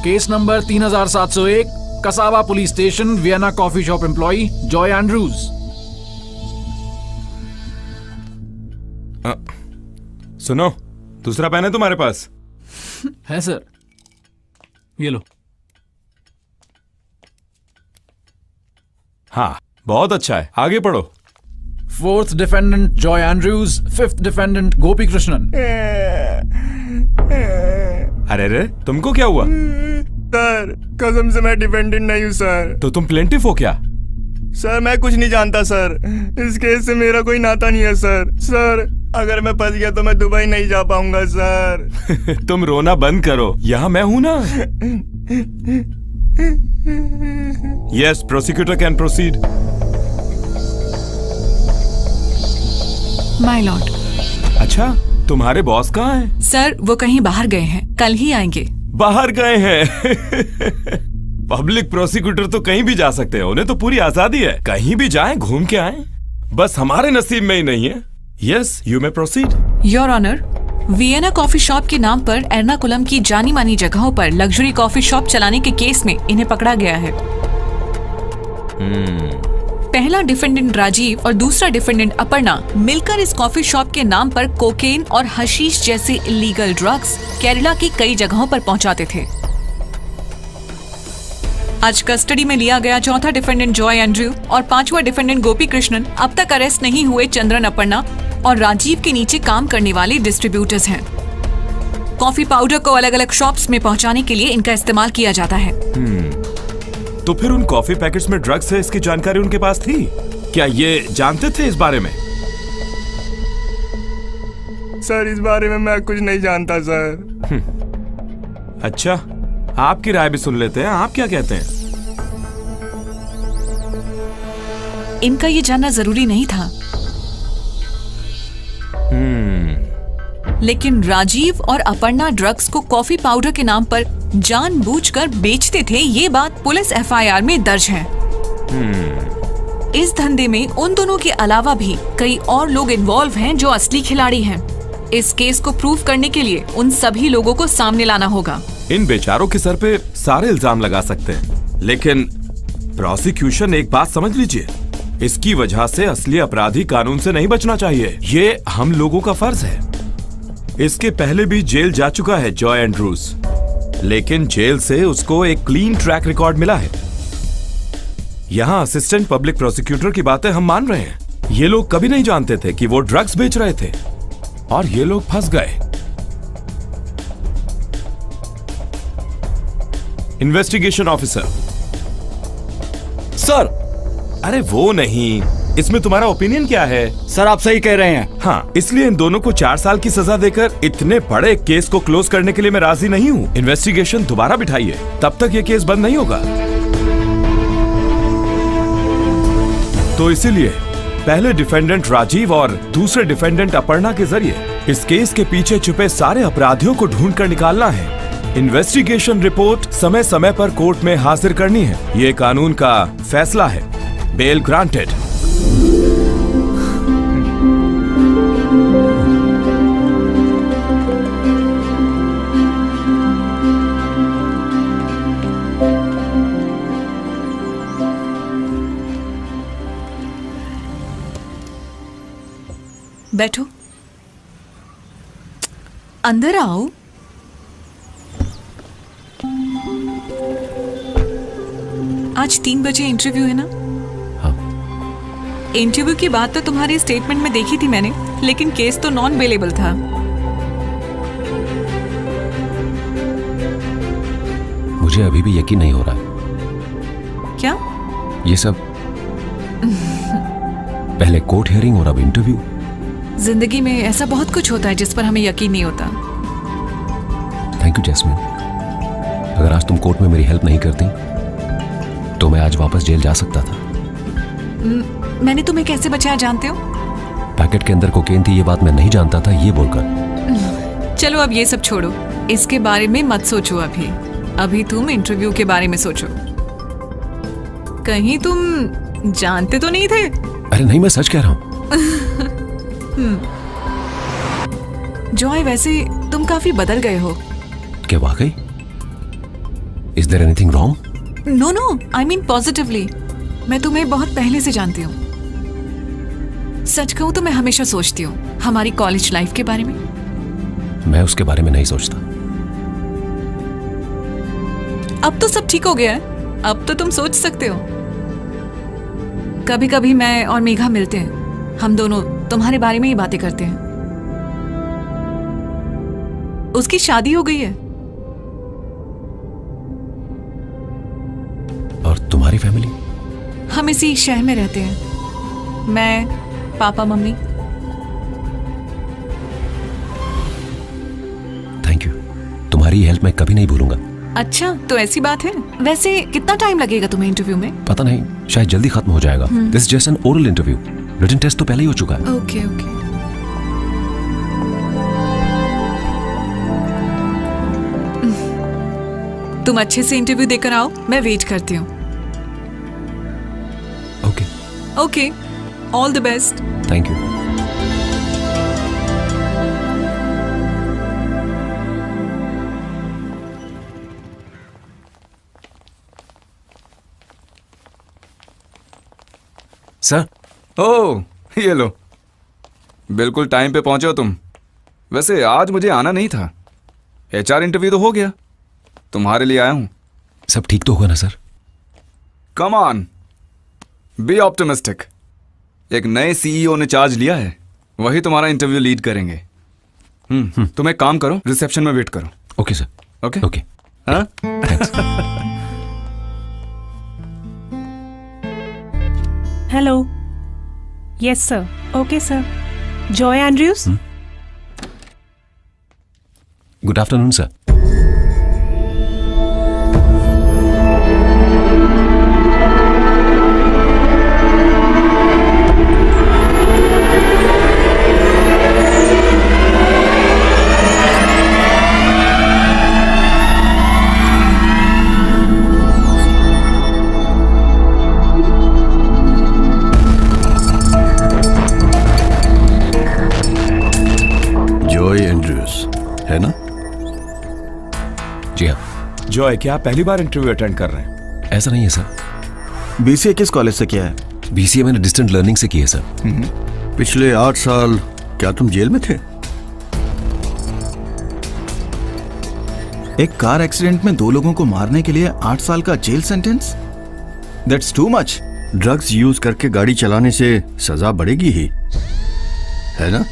Case number 3701, Kasaba police station, Vienna coffee shop employee Joy Andrews. सुनो, दूसरा पेन है तुम्हारे पास? है सर, ये लो। हाँ, बहुत अच्छा है, आगे पढ़ो। 4th defendant Joy Andrews, 5th defendant Gopi Krishnan. अरे रे, तुमको क्या हुआ? सर कसम से मैं डिफेंडेंट नहीं हूँ सर। तो तुम प्लेंटिफ हो क्या? सर मैं कुछ नहीं जानता सर, इस केस से मेरा कोई नाता नहीं है सर अगर मैं फंस गया तो मैं दुबई नहीं जा पाऊंगा सर। तुम रोना बंद करो, यहाँ मैं हूं ना। Yes, prosecutor can proceed. My Lord. अच्छा, तुम्हारे बॉस कहाँ हैं? सर वो कहीं बाहर गए हैं, कल ही आएंगे। बाहर गए हैं? पब्लिक प्रोसिक्यूटर तो कहीं भी जा सकते हैं, उन्हें तो पूरी आजादी है, कहीं भी जाएं, घूम के आएं। बस हमारे नसीब में ही नहीं है। Yes, you may proceed. Your honour, Vienna coffee shop के नाम पर एर्नाकुलम की जानी मानी जगहों पर लग्जरी कॉफी शॉप चलाने के केस में इन्हें पकड़ा गया है। पहला डिफेंडेंट राजीव और दूसरा डिफेंडेंट अपर्णा मिलकर इस कॉफी शॉप के नाम पर कोकेन और हशीश जैसे इलीगल ड्रग्स केरला की कई जगहों पर पहुंचाते थे। आज कस्टडी में लिया गया चौथा डिफेंडेंट जॉय एंड्रयू और पांचवा डिफेंडेंट गोपी कृष्णन अब तक अरेस्ट नहीं हुए चंद्रन अपर्णा और राजीव के नीचे काम करने वाले डिस्ट्रीब्यूटर्स हैं। कॉफी पाउडर को अलग अलग शॉप्स में पहुंचाने के लिए इनका इस्तेमाल किया जाता है। तो फिर उन कॉफी पैकेट्स में ड्रग्स है इसकी जानकारी उनके पास थी? क्या ये जानते थे इस बारे में? सर इस बारे में मैं कुछ नहीं जानता सर। अच्छा, आपकी राय भी सुन लेते हैं। आप क्या कहते हैं? इनका ये जानना जरूरी नहीं था, लेकिन राजीव और अपर्णा ड्रग्स को कॉफी पाउडर के नाम पर जानबूझकर बेचते थे, ये बात पुलिस एफआईआर में दर्ज है। इस धंधे में उन दोनों के अलावा भी कई और लोग इन्वॉल्व हैं जो असली खिलाड़ी हैं। इस केस को प्रूव करने के लिए उन सभी लोगों को सामने लाना होगा। इन बेचारों के सर पे सारे इल्जाम लगा सकते हैं, लेकिन प्रोसिक्यूशन एक बात समझ लीजिए, इसकी वजह से असली अपराधी कानून से नहीं बचना चाहिए। ये हम लोगों का फर्ज है। इसके पहले भी जेल जा चुका है जॉय एंड्रूज, लेकिन जेल से उसको एक क्लीन ट्रैक रिकॉर्ड मिला है। यहाँ असिस्टेंट पब्लिक प्रोसिक्यूटर की बातें हम मान रहे हैं। ये लोग कभी नहीं जानते थे कि वो ड्रग्स बेच रहे थे और ये लोग फंस गए। Investigation officer sir. अरे वो नहीं, इसमें तुम्हारा ओपिनियन क्या है? सर आप सही कह रहे हैं। हाँ, इसलिए इन दोनों को 4 साल की सजा देकर इतने बड़े केस को क्लोज करने के लिए मैं राजी नहीं हूँ। इन्वेस्टिगेशन दोबारा बिठाइए, तब तक ये केस बंद नहीं होगा। तो इसीलिए पहले डिफेंडेंट राजीव और दूसरे डिफेंडेंट अपर्णा के जरिए इस केस के पीछे छुपे सारे अपराधियों को ढूंढ कर निकालना है। इन्वेस्टिगेशन रिपोर्ट समय समय पर कोर्ट में हाजिर करनी है। ये कानून का फैसला है। Bell granted. बैठो, अंदर आओ। आज 3 बजे इंटरव्यू है ना? हाँ। इंटरव्यू की बात तो तुम्हारे स्टेटमेंट में देखी थी मैंने, लेकिन केस तो नॉन बेलेबल था। मुझे अभी भी यकीन नहीं हो रहा है। क्या? ये सब पहले कोर्ट हियरिंग और अब इंटरव्यू। जिंदगी में ऐसा बहुत कुछ होता है जिस पर हमें यकीन नहीं होता। Thank you Jasmine. अगर आज तुम कोर्ट में मेरी हेल्प नहीं करती तो मैं आज वापस जेल जा सकता था। मैंने तुम्हें कैसे बचाया जानते हो? पैकेट के अंदर कोकेन थी, ये बात मैं नहीं जानता था, ये बोलकर। चलो अब ये सब छोड़ो, इसके बारे में मत सोचो। अभी तुम इंटरव्यू के बारे में सोचो। कहीं तुम जानते तो नहीं थे? अरे नहीं, मैं सच कह रहा हूँ। जॉय, वैसे तुम काफी बदल गए हो। क्या वाकई? Is there anything wrong? No, I mean positively. मैं तुम्हें बहुत पहले से जानती हूँ। सच कहूँ तो मैं हमेशा सोचती हूँ हमारी कॉलेज लाइफ के बारे में। मैं उसके बारे में नहीं सोचता। अब तो सब ठीक हो गया है, अब तो तुम सोच सकते हो। कभी कभी मैं और मेघा मिलते हैं, हम दोनों तुम्हारे बारे में ही बातें करते हैं। उसकी शादी हो गई है। और तुम्हारी फैमिली? हम इसी शहर में रहते हैं, मैं, पापा, मम्मी। थैंक यू, तुम्हारी हेल्प मैं कभी नहीं भूलूंगा। अच्छा, तो ऐसी बात है। वैसे कितना टाइम लगेगा तुम्हें इंटरव्यू में? पता नहीं, शायद जल्दी खत्म हो जाएगा। This just an oral interview, written test तो पहले ही हो चुका है। ओके। तुम अच्छे से इंटरव्यू देकर आओ, मैं वेट करती हूँ। Okay, all the best. Thank you. Sir. Oh, ये लो, बिल्कुल टाइम पे पहुंचे हो तुम। वैसे आज मुझे आना नहीं था, एचआर इंटरव्यू तो हो गया, तुम्हारे लिए आया हूं। सब ठीक तो होगा ना sir? Come on, be optimistic. एक नए सीईओ ने चार्ज लिया है, वही तुम्हारा इंटरव्यू लीड करेंगे। तुम एक काम करो, रिसेप्शन में वेट करो। Okay sir. Okay okay. हाँ? Hello. Yes sir. Okay sir. Joy Andrews. Good afternoon sir. Joy Andrews है ना? जी हाँ। जॉय, क्या आप पहली बार इंटरव्यू अटेंड कर रहे हैं? ऐसा नहीं है सर। बीसीए किस कॉलेज से किया है? बीसीए मैंने डिस्टेंट लर्निंग से की है सर। पिछले 8 साल क्या तुम जेल में थे? एक कार एक्सीडेंट में 2 लोगों को मारने के लिए 8 साल का jail sentence? That's too much. Drugs use करके गाड़ी चलाने से सजा बढ़ेगी ही, है ना?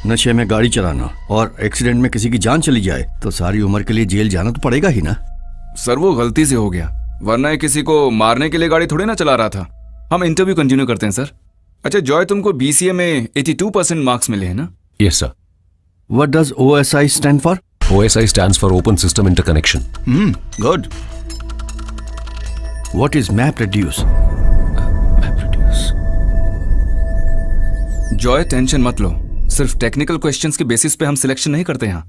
नशे में गाड़ी चलाना और एक्सीडेंट में किसी की जान चली जाए तो सारी उम्र के लिए जेल जाना तो पड़ेगा ही ना। सर वो गलती से हो गया, वरना ये किसी को मारने के लिए गाड़ी थोड़ी ना चला रहा था। हम इंटरव्यू कंटिन्यू करते हैं सर। अच्छा जॉय, तुमको बीसीए में 82% मार्क्स मिले हैं ना? Yes sir. What does OSI stand for? OSI stands for Open System Interconnection. Good. What is MapReduce? Joy tension मत लो, सिर्फ टेक्निकल क्वेश्चंस के बेसिस पे हम सिलेक्शन नहीं करते यहाँ।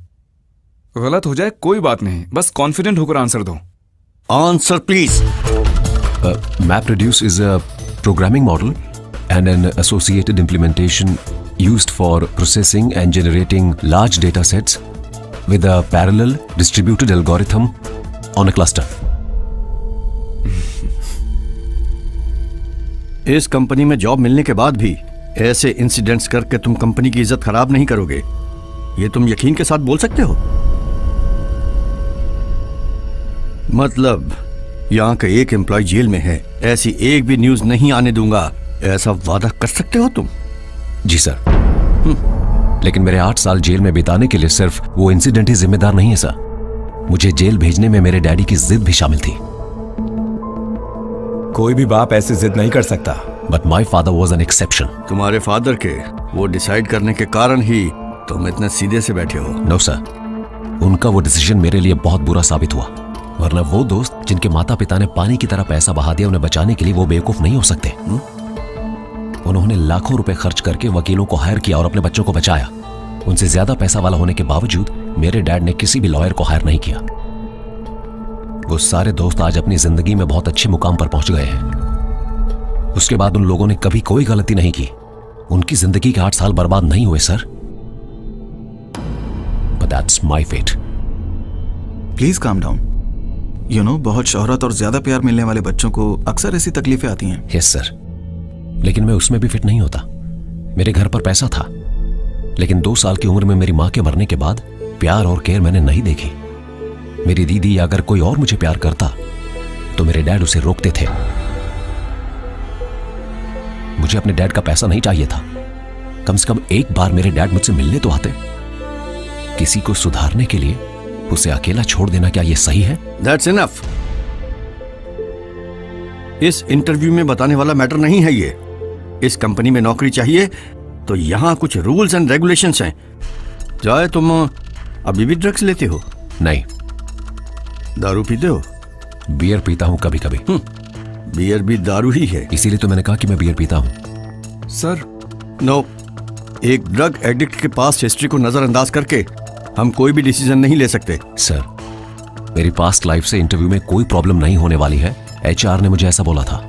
गलत हो जाए कोई बात नहीं, बस कॉन्फिडेंट होकर आंसर दो। Answer please. MapReduce is a programming model and an associated implementation used for processing and generating large data sets with a parallel distributed algorithm on a cluster. इस कंपनी में जॉब मिलने के बाद भी ऐसे incidents करके तुम कंपनी की इज्जत खराब नहीं करोगे, ये तुम यकीन के साथ बोल सकते हो? मतलब यहाँ का एक एम्प्लॉय जेल में है, ऐसी एक भी न्यूज नहीं आने दूंगा, ऐसा वादा कर सकते हो तुम? जी सर। लेकिन मेरे 8 साल जेल में बिताने के लिए सिर्फ वो इंसिडेंट ही जिम्मेदार नहीं है सर। मुझे जेल भेजने में मेरे डैडी की जिद भी शामिल थी। कोई भी बाप ऐसी जिद नहीं कर सकता। But my father was an exception. तुम्हारे फादर के वो डिसाइड करने के कारण ही तुम इतने सीधे से बैठे हो। नो सर, उनका वो डिसीजन मेरे लिए बहुत बुरा साबित हुआ, वरना वो दोस्त जिनके माता पिता ने पानी की तरह पैसा बहा दिया, उन्हें बचाने के लिए वो बेवकूफ नहीं हो सकते। उन्होंने लाखों रुपए खर्च करके वकीलों को हायर किया और अपने बच्चों को बचाया। उनसे ज्यादा पैसा वाला होने के बावजूद मेरे डैड ने किसी भी लॉयर को हायर नहीं किया। वो सारे दोस्त आज अपनी जिंदगी में बहुत अच्छे मुकाम पर पहुंच गए हैं। उसके बाद उन लोगों ने कभी कोई गलती नहीं की। उनकी जिंदगी के 8 साल बर्बाद नहीं हुए sir. But that's my fate. Please calm down. You know, बहुत शोहरत और ज्यादा प्यार मिलने वाले बच्चों को अक्सर ऐसी तकलीफें आती हैं। यस सर, लेकिन मैं उसमें भी फिट नहीं होता। मेरे घर पर पैसा था, लेकिन 2 साल की उम्र में मेरी मां के मरने के बाद प्यार और केयर मैंने नहीं देखी। मेरी दीदी या अगर कोई और मुझे प्यार करता तो मेरे डैड उसे रोकते थे। मुझे अपने डैड का पैसा नहीं चाहिए था। कम से कम एक बार मेरे डैड मुझसे मिलने तो आते। किसी को सुधारने के लिए उसे अकेला छोड़ देना, क्या यह सही है? That's enough. इस इंटरव्यू में बताने वाला मैटर नहीं है ये। इस कंपनी में नौकरी चाहिए तो यहाँ कुछ रूल्स एंड रेगुलेशंस हैं। जॉय, तुम अभी भी ड्रग्स लेते हो? नहीं। दारू पीते हो? बियर पीता हूं कभी कभी। बियर भी दारू ही है। इसीलिए तो मैंने कहा कि मैं बियर पीता हूं। सर नो, एक ड्रग एडिक्ट के पास हिस्ट्री को नजरअंदाज करके हम कोई भी डिसीजन नहीं ले सकते। सर, मेरी पास्ट लाइफ से इंटरव्यू में कोई प्रॉब्लम नहीं होने वाली है। HR ने मुझे ऐसा बोला था,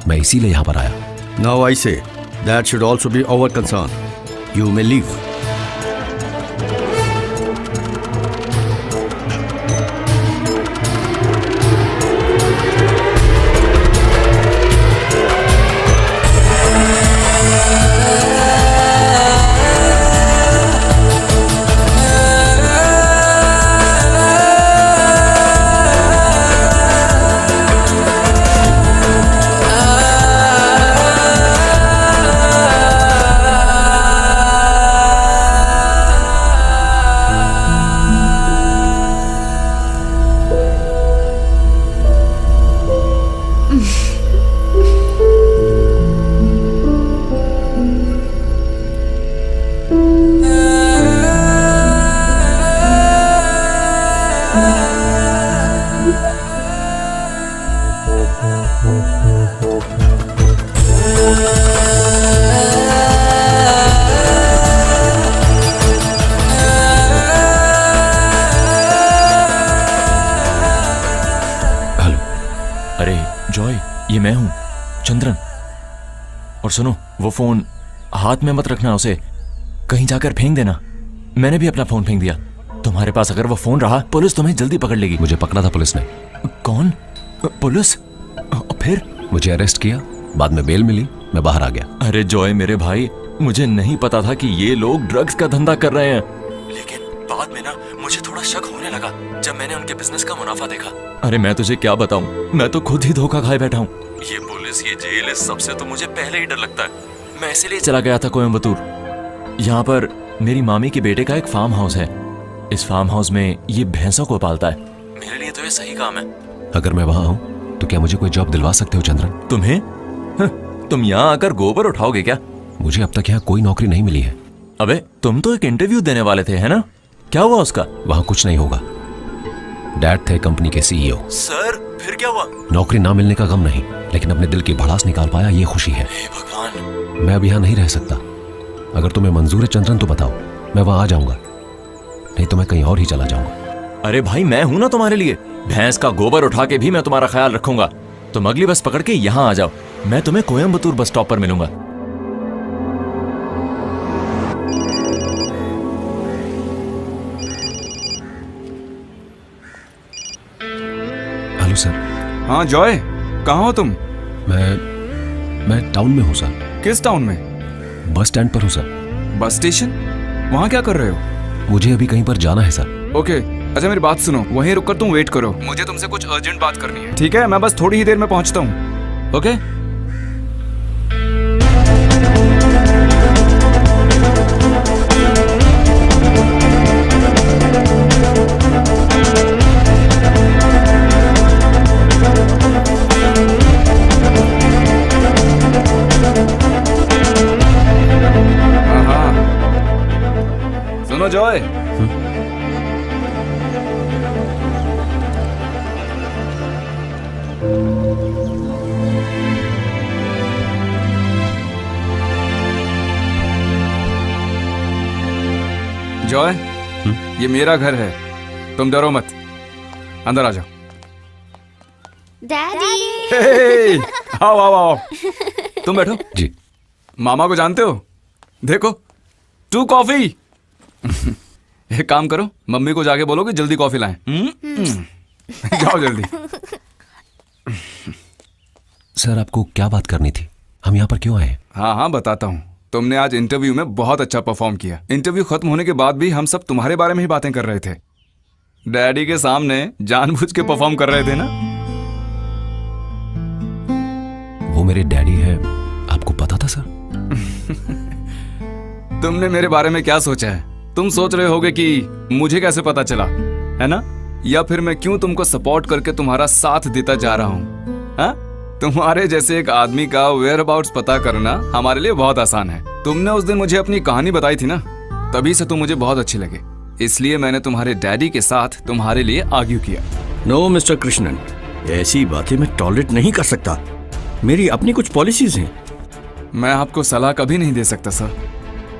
मैं इसीलिए यहां पर आया। Now I say that should also be our concern. You may leave. ये मैं हूं, चंद्रन। और सुनो, वो फोन हाथ में मत रखना, उसे कहीं जाकर फेंक देना। मैंने भी अपना फोन फेंक दिया। तुम्हारे पास अगर वो फोन रहा, पुलिस तुम्हें जल्दी पकड़ लेगी। मुझे पकड़ा था पुलिस ने। कौन? पुलिस? फिर? मुझे अरेस्ट किया, बाद में बेल मिली, मैं बाहर आ गया। अरे जॉय मेरे भाई, मुझे नहीं पता था कि ये लोग ड्रग्स का धंधा कर रहे हैं, लेकिन बाद में ना मुझे थोड़ा शक होने लगा जब मैंने उनके बिजनेस का मुनाफा देखा। अरे मैं तुझे क्या बताऊं, मैं तो खुद ही धोखा खाए बैठा हूं। ये पुलिस, ये जेल, इस सबसे तो मुझे पहले ही डर लगता है। मैं इसीलिए चला गया था कोयम्बतूर। यहाँ पर मेरी मामी के बेटे का एक फार्म हाउस है। इस फार्म हाउस में ये भैंसों को पालता है। मेरे लिए तो ये सही काम है। अगर मैं वहां हूं तो क्या मुझे कोई जॉब दिलवा सकते हो चंद्रन? तुम्हें? तुम यहाँ आकर गोबर उठाओगे क्या? मुझे अब तक यहाँ कोई नौकरी नहीं मिली है। अबे तुम तो एक इंटरव्यू देने वाले थे, है ना? क्या हुआ उसका? वहां कुछ नहीं होगा। डैड थे कंपनी के सीईओ। सर फिर क्या हुआ? नौकरी ना मिलने का गम नहीं, लेकिन अपने दिल की भड़ास निकाल पाया, ये खुशी है। हे भगवान। मैं अब यहाँ नहीं रह सकता। अगर तुम्हें मंजूर है चंद्रन तो बताओ, मैं वहां आ जाऊंगा, नहीं तो मैं कहीं और ही चला जाऊंगा। अरे भाई मैं हूं ना तुम्हारे लिए। भैंस का गोबर उठा के भी मैं तुम्हारा ख्याल रखूंगा। तुम अगली बस पकड़ के यहाँ आ जाओ, मैं तुम्हें कोयम्बतूर बस स्टॉप पर मिलूंगा। Hello sir. हाँ जॉय, कहाँ हो तुम? मैं टाउन में हूँ सर। किस टाउन में? बस स्टैंड पर हूँ सर। Bus station? वहाँ क्या कर रहे हो? मुझे अभी कहीं पर जाना है सर। ओके, अच्छा मेरी बात सुनो, वहीं रुककर तुम वेट करो, मुझे तुमसे कुछ अर्जेंट बात करनी है। ठीक है, मैं बस थोड़ी ही देर में पहुंचता हूँ। ओके? सुनो जॉय, जॉय, ये मेरा घर है, तुम डरो मत, अंदर आ जाओ। डैडी। आओ आओ आओ, तुम बैठो। जी। मामा को जानते हो? देखो, 2 कॉफी। एक काम करो, मम्मी को जाके बोलो कि जल्दी कॉफी लाएं। जाओ जल्दी। सर आपको क्या बात करनी थी? हम यहाँ पर क्यों आए? हाँ हाँ बताता हूँ। तुमने आज इंटरव्यू में बहुत अच्छा परफॉर्म किया। इंटरव्यू खत्म होने के बाद भी हम सब तुम्हारे बारे में ही बातें कर रहे थे। डैडी के सामने जानबूझ के परफॉर्म कर रहे थे ना? वो मेरे डैडी है, आपको पता था सर? तुमने मेरे बारे में क्या सोचा है? तुम सोच रहे होगे कि मुझे कैसे पता चला, है ना? या फिर मैं क्यों तुमको सपोर्ट करके तुम्हारा साथ देता जा रहा हूँ? हाँ? तुम्हारे जैसे एक आदमी का वेयर अबाउट्स पता करना हमारे लिए बहुत आसान है। तुमने उस दिन मुझे अपनी कहानी बताई थी ना, तभी से तुम मुझे बहुत अच्छे लगे, इसलिए मैंने तुम्हारे डैडी के साथ तुम्हारे लिए आर्ग्यू किया। नो मिस्टर कृष्णन, ऐसी बातें मैं टॉलरेट नहीं कर सकता। मेरी अपनी कुछ पॉलिसीज हैं। मैं आपको सलाह कभी नहीं दे सकता सर।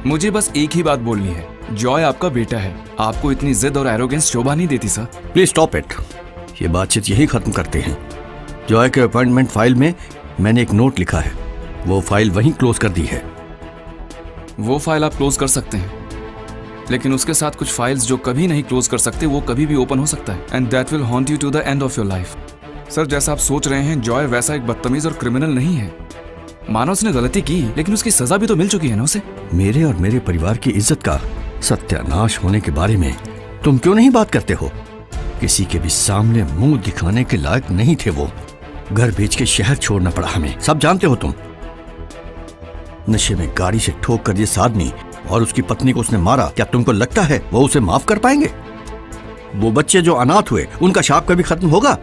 मुझे बस एक ही बात बोलनी है, जॉय आपका बेटा है, आपको इतनी जिद और एरोगेंस शोभा नहीं देती सर। Please stop it. ये बातचीत यही खत्म करते हैं। जॉय के अपॉइंटमेंट फाइल में मैंने एक नोट लिखा है, वो फाइल वहीं क्लोज कर दी है। वो फाइल आप क्लोज कर सकते हैं, लेकिन उसके साथ कुछ फाइल्स जो कभी नहीं क्लोज कर सकते वो कभी भी ओपन हो सकता है, and that will haunt you to the end of your life. Sir जैसा आप सोच रहे हैं, जॉय वैसा एक बदतमीज और क्रिमिनल नहीं है। मानो उसने गलती की, लेकिन उसकी सजा भी तो मिल चुकी है ना उसे। मेरे और मेरे परिवार की इज्जत का सत्यानाश होने के बारे में तुम क्यों नहीं बात करते हो? किसी के भी सामने मुंह दिखाने के लायक नहीं थे वो। घर बेच के शहर छोड़ना पड़ा हमें, सब जानते हो तुम। नशे में गाड़ी से ठोक कर जिस आदमी और उसकी पत्नी को उसने मारा, क्या तुमको लगता है वो उसे माफ कर पाएंगे? वो बच्चे जो अनाथ हुए, उनका शाप कभी खत्म होगा?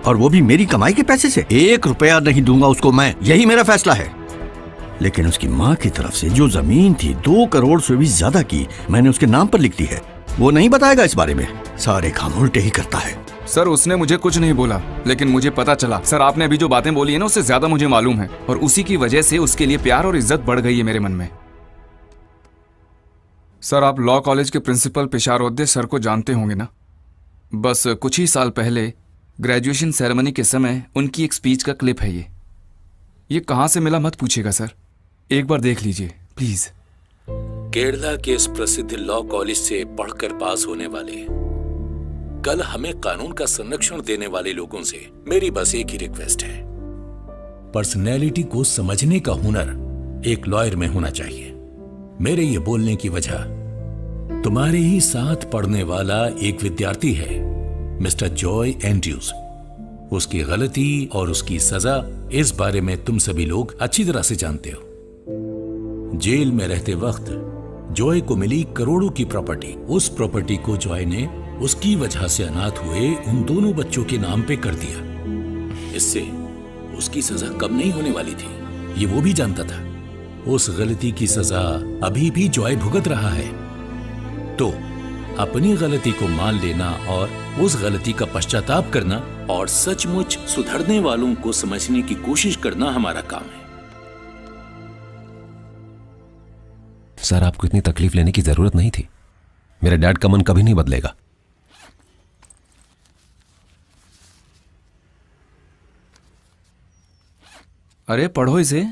और वो भी मेरी कमाई के पैसे से? 1 रुपया नहीं दूंगा उसको मैं, यही मेरा फैसला है। लेकिन उसकी माँ की तरफ से जो जमीन थी 2 करोड़ से भी ज्यादा की, मैंने उसके नाम पर लिख दी है। वो नहीं बताएगा इस बारे में, सारे काम उल्टे ही करता है। सर उसने मुझे कुछ नहीं बोला, लेकिन मुझे पता चला। सर आपने अभी जो बातें बोली है ना, उससे ज्यादा मुझे मालूम है, और उसी की वजह से उसके लिए प्यार और इज्जत बढ़ गई है मेरे मन में। सर आप लॉ कॉलेज के प्रिंसिपल पिशारोद्दे सर को जानते होंगे ना? बस कुछ ही साल पहले ग्रेजुएशन सेरेमनी के समय उनकी एक स्पीच का क्लिप है ये कहाँ से मिला मत पूछेगा सर, एक बार देख लीजिए प्लीज। केरला के इस प्रसिद्ध लॉ कॉलेज से पढ़कर पास होने वाले, कल हमें कानून का संरक्षण देने वाले लोगों से मेरी बस एक ही रिक्वेस्ट है, पर्सनैलिटी को समझने का हुनर एक लॉयर में होना चाहिए। मेरे ये बोलने की वजह, तुम्हारे ही साथ पढ़ने वाला एक विद्यार्थी है मिस्टर जॉय एंड्रयूज। उसकी गलती और उसकी सजा इस बारे में तुम सभी लोग अच्छी तरह से जानते हो। जेल में रहते वक्त जॉय को मिली करोड़ों की प्रॉपर्टी, उस प्रॉपर्टी को जॉय ने उसकी वजह से अनाथ हुए उन दोनों बच्चों के नाम पे कर दिया। इससे उसकी सजा कम नहीं होने वाली थी, ये वो भी जानता था। उस गलती की सजा अभी भी जॉय भुगत रहा है। तो अपनी गलती को मान लेना और उस गलती का पश्चाताप करना और सचमुच सुधरने वालों को समझने की कोशिश करना हमारा काम है। सर, आपको इतनी तकलीफ लेने की जरूरत नहीं थी। मेरे डैड का मन कभी नहीं बदलेगा। अरे पढ़ो इसे।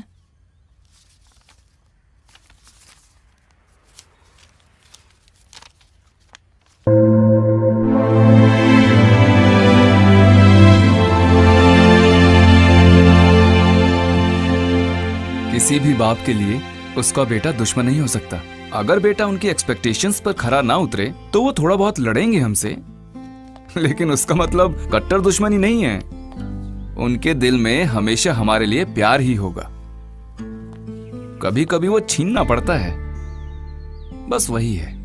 किसी भी बाप के लिए उसका बेटा दुश्मन नहीं हो सकता। अगर बेटा उनकी एक्सपेक्टेशंस पर खरा ना उतरे तो वो थोड़ा बहुत लड़ेंगे हमसे, लेकिन उसका मतलब कट्टर दुश्मनी नहीं है। उनके दिल में हमेशा हमारे लिए प्यार ही होगा। कभी कभी वो छीनना पड़ता है, बस वही है।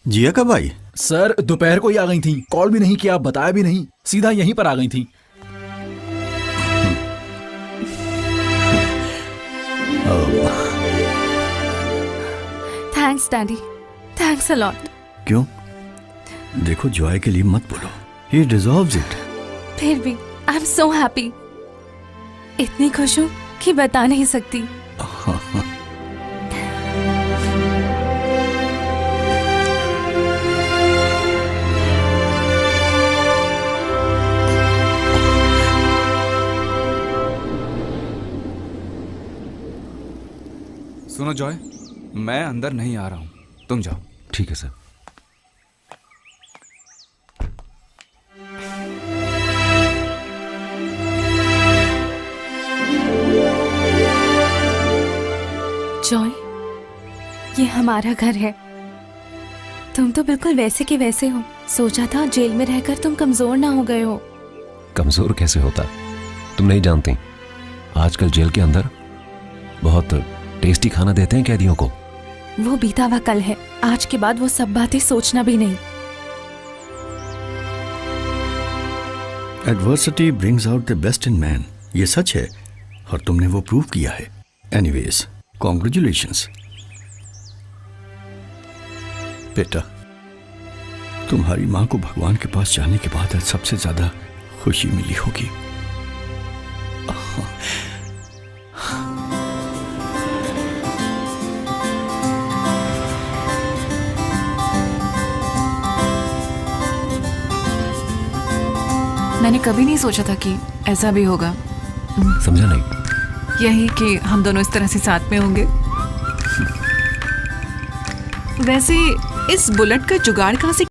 जिया कब आई? सर दोपहर को ही आ गई थी, कॉल भी नहीं किया, बताया भी नहीं, सीधा यहीं पर आ गई थी। Thanks daddy, thanks a lot. क्यों? देखो, जॉय के लिए मत बोलो, ही डिजर्व्स इट। फिर भी आई एम सो हैप्पी, इतनी खुश हूँ कि बता नहीं सकती। सुनो जॉय, मैं अंदर नहीं आ रहा हूं, तुम जाओ। ठीक है सर। जॉय, ये हमारा घर है। तुम तो बिल्कुल वैसे के वैसे हो। सोचा था जेल में रहकर तुम कमजोर ना हो गए हो। कमजोर कैसे होता? तुम नहीं जानती, आजकल जेल के अंदर बहुत टेस्टी खाना देते हैं कैदियों को। वो बीता हुआ कल है, आज के बाद वो सब बातें सोचना भी नहीं। Adversity brings out the best in man, ये सच है और तुमने वो प्रूव किया है। एनीवेज, कॉन्ग्रेचुलेशंस बेटा। तुम्हारी माँ को भगवान के पास जाने के बाद आज सबसे ज्यादा खुशी मिली होगी। मैंने कभी नहीं सोचा था कि ऐसा भी होगा। समझा नहीं? यही कि हम दोनों इस तरह से साथ में होंगे। वैसे इस बुलेट का जुगाड़ कहाँ से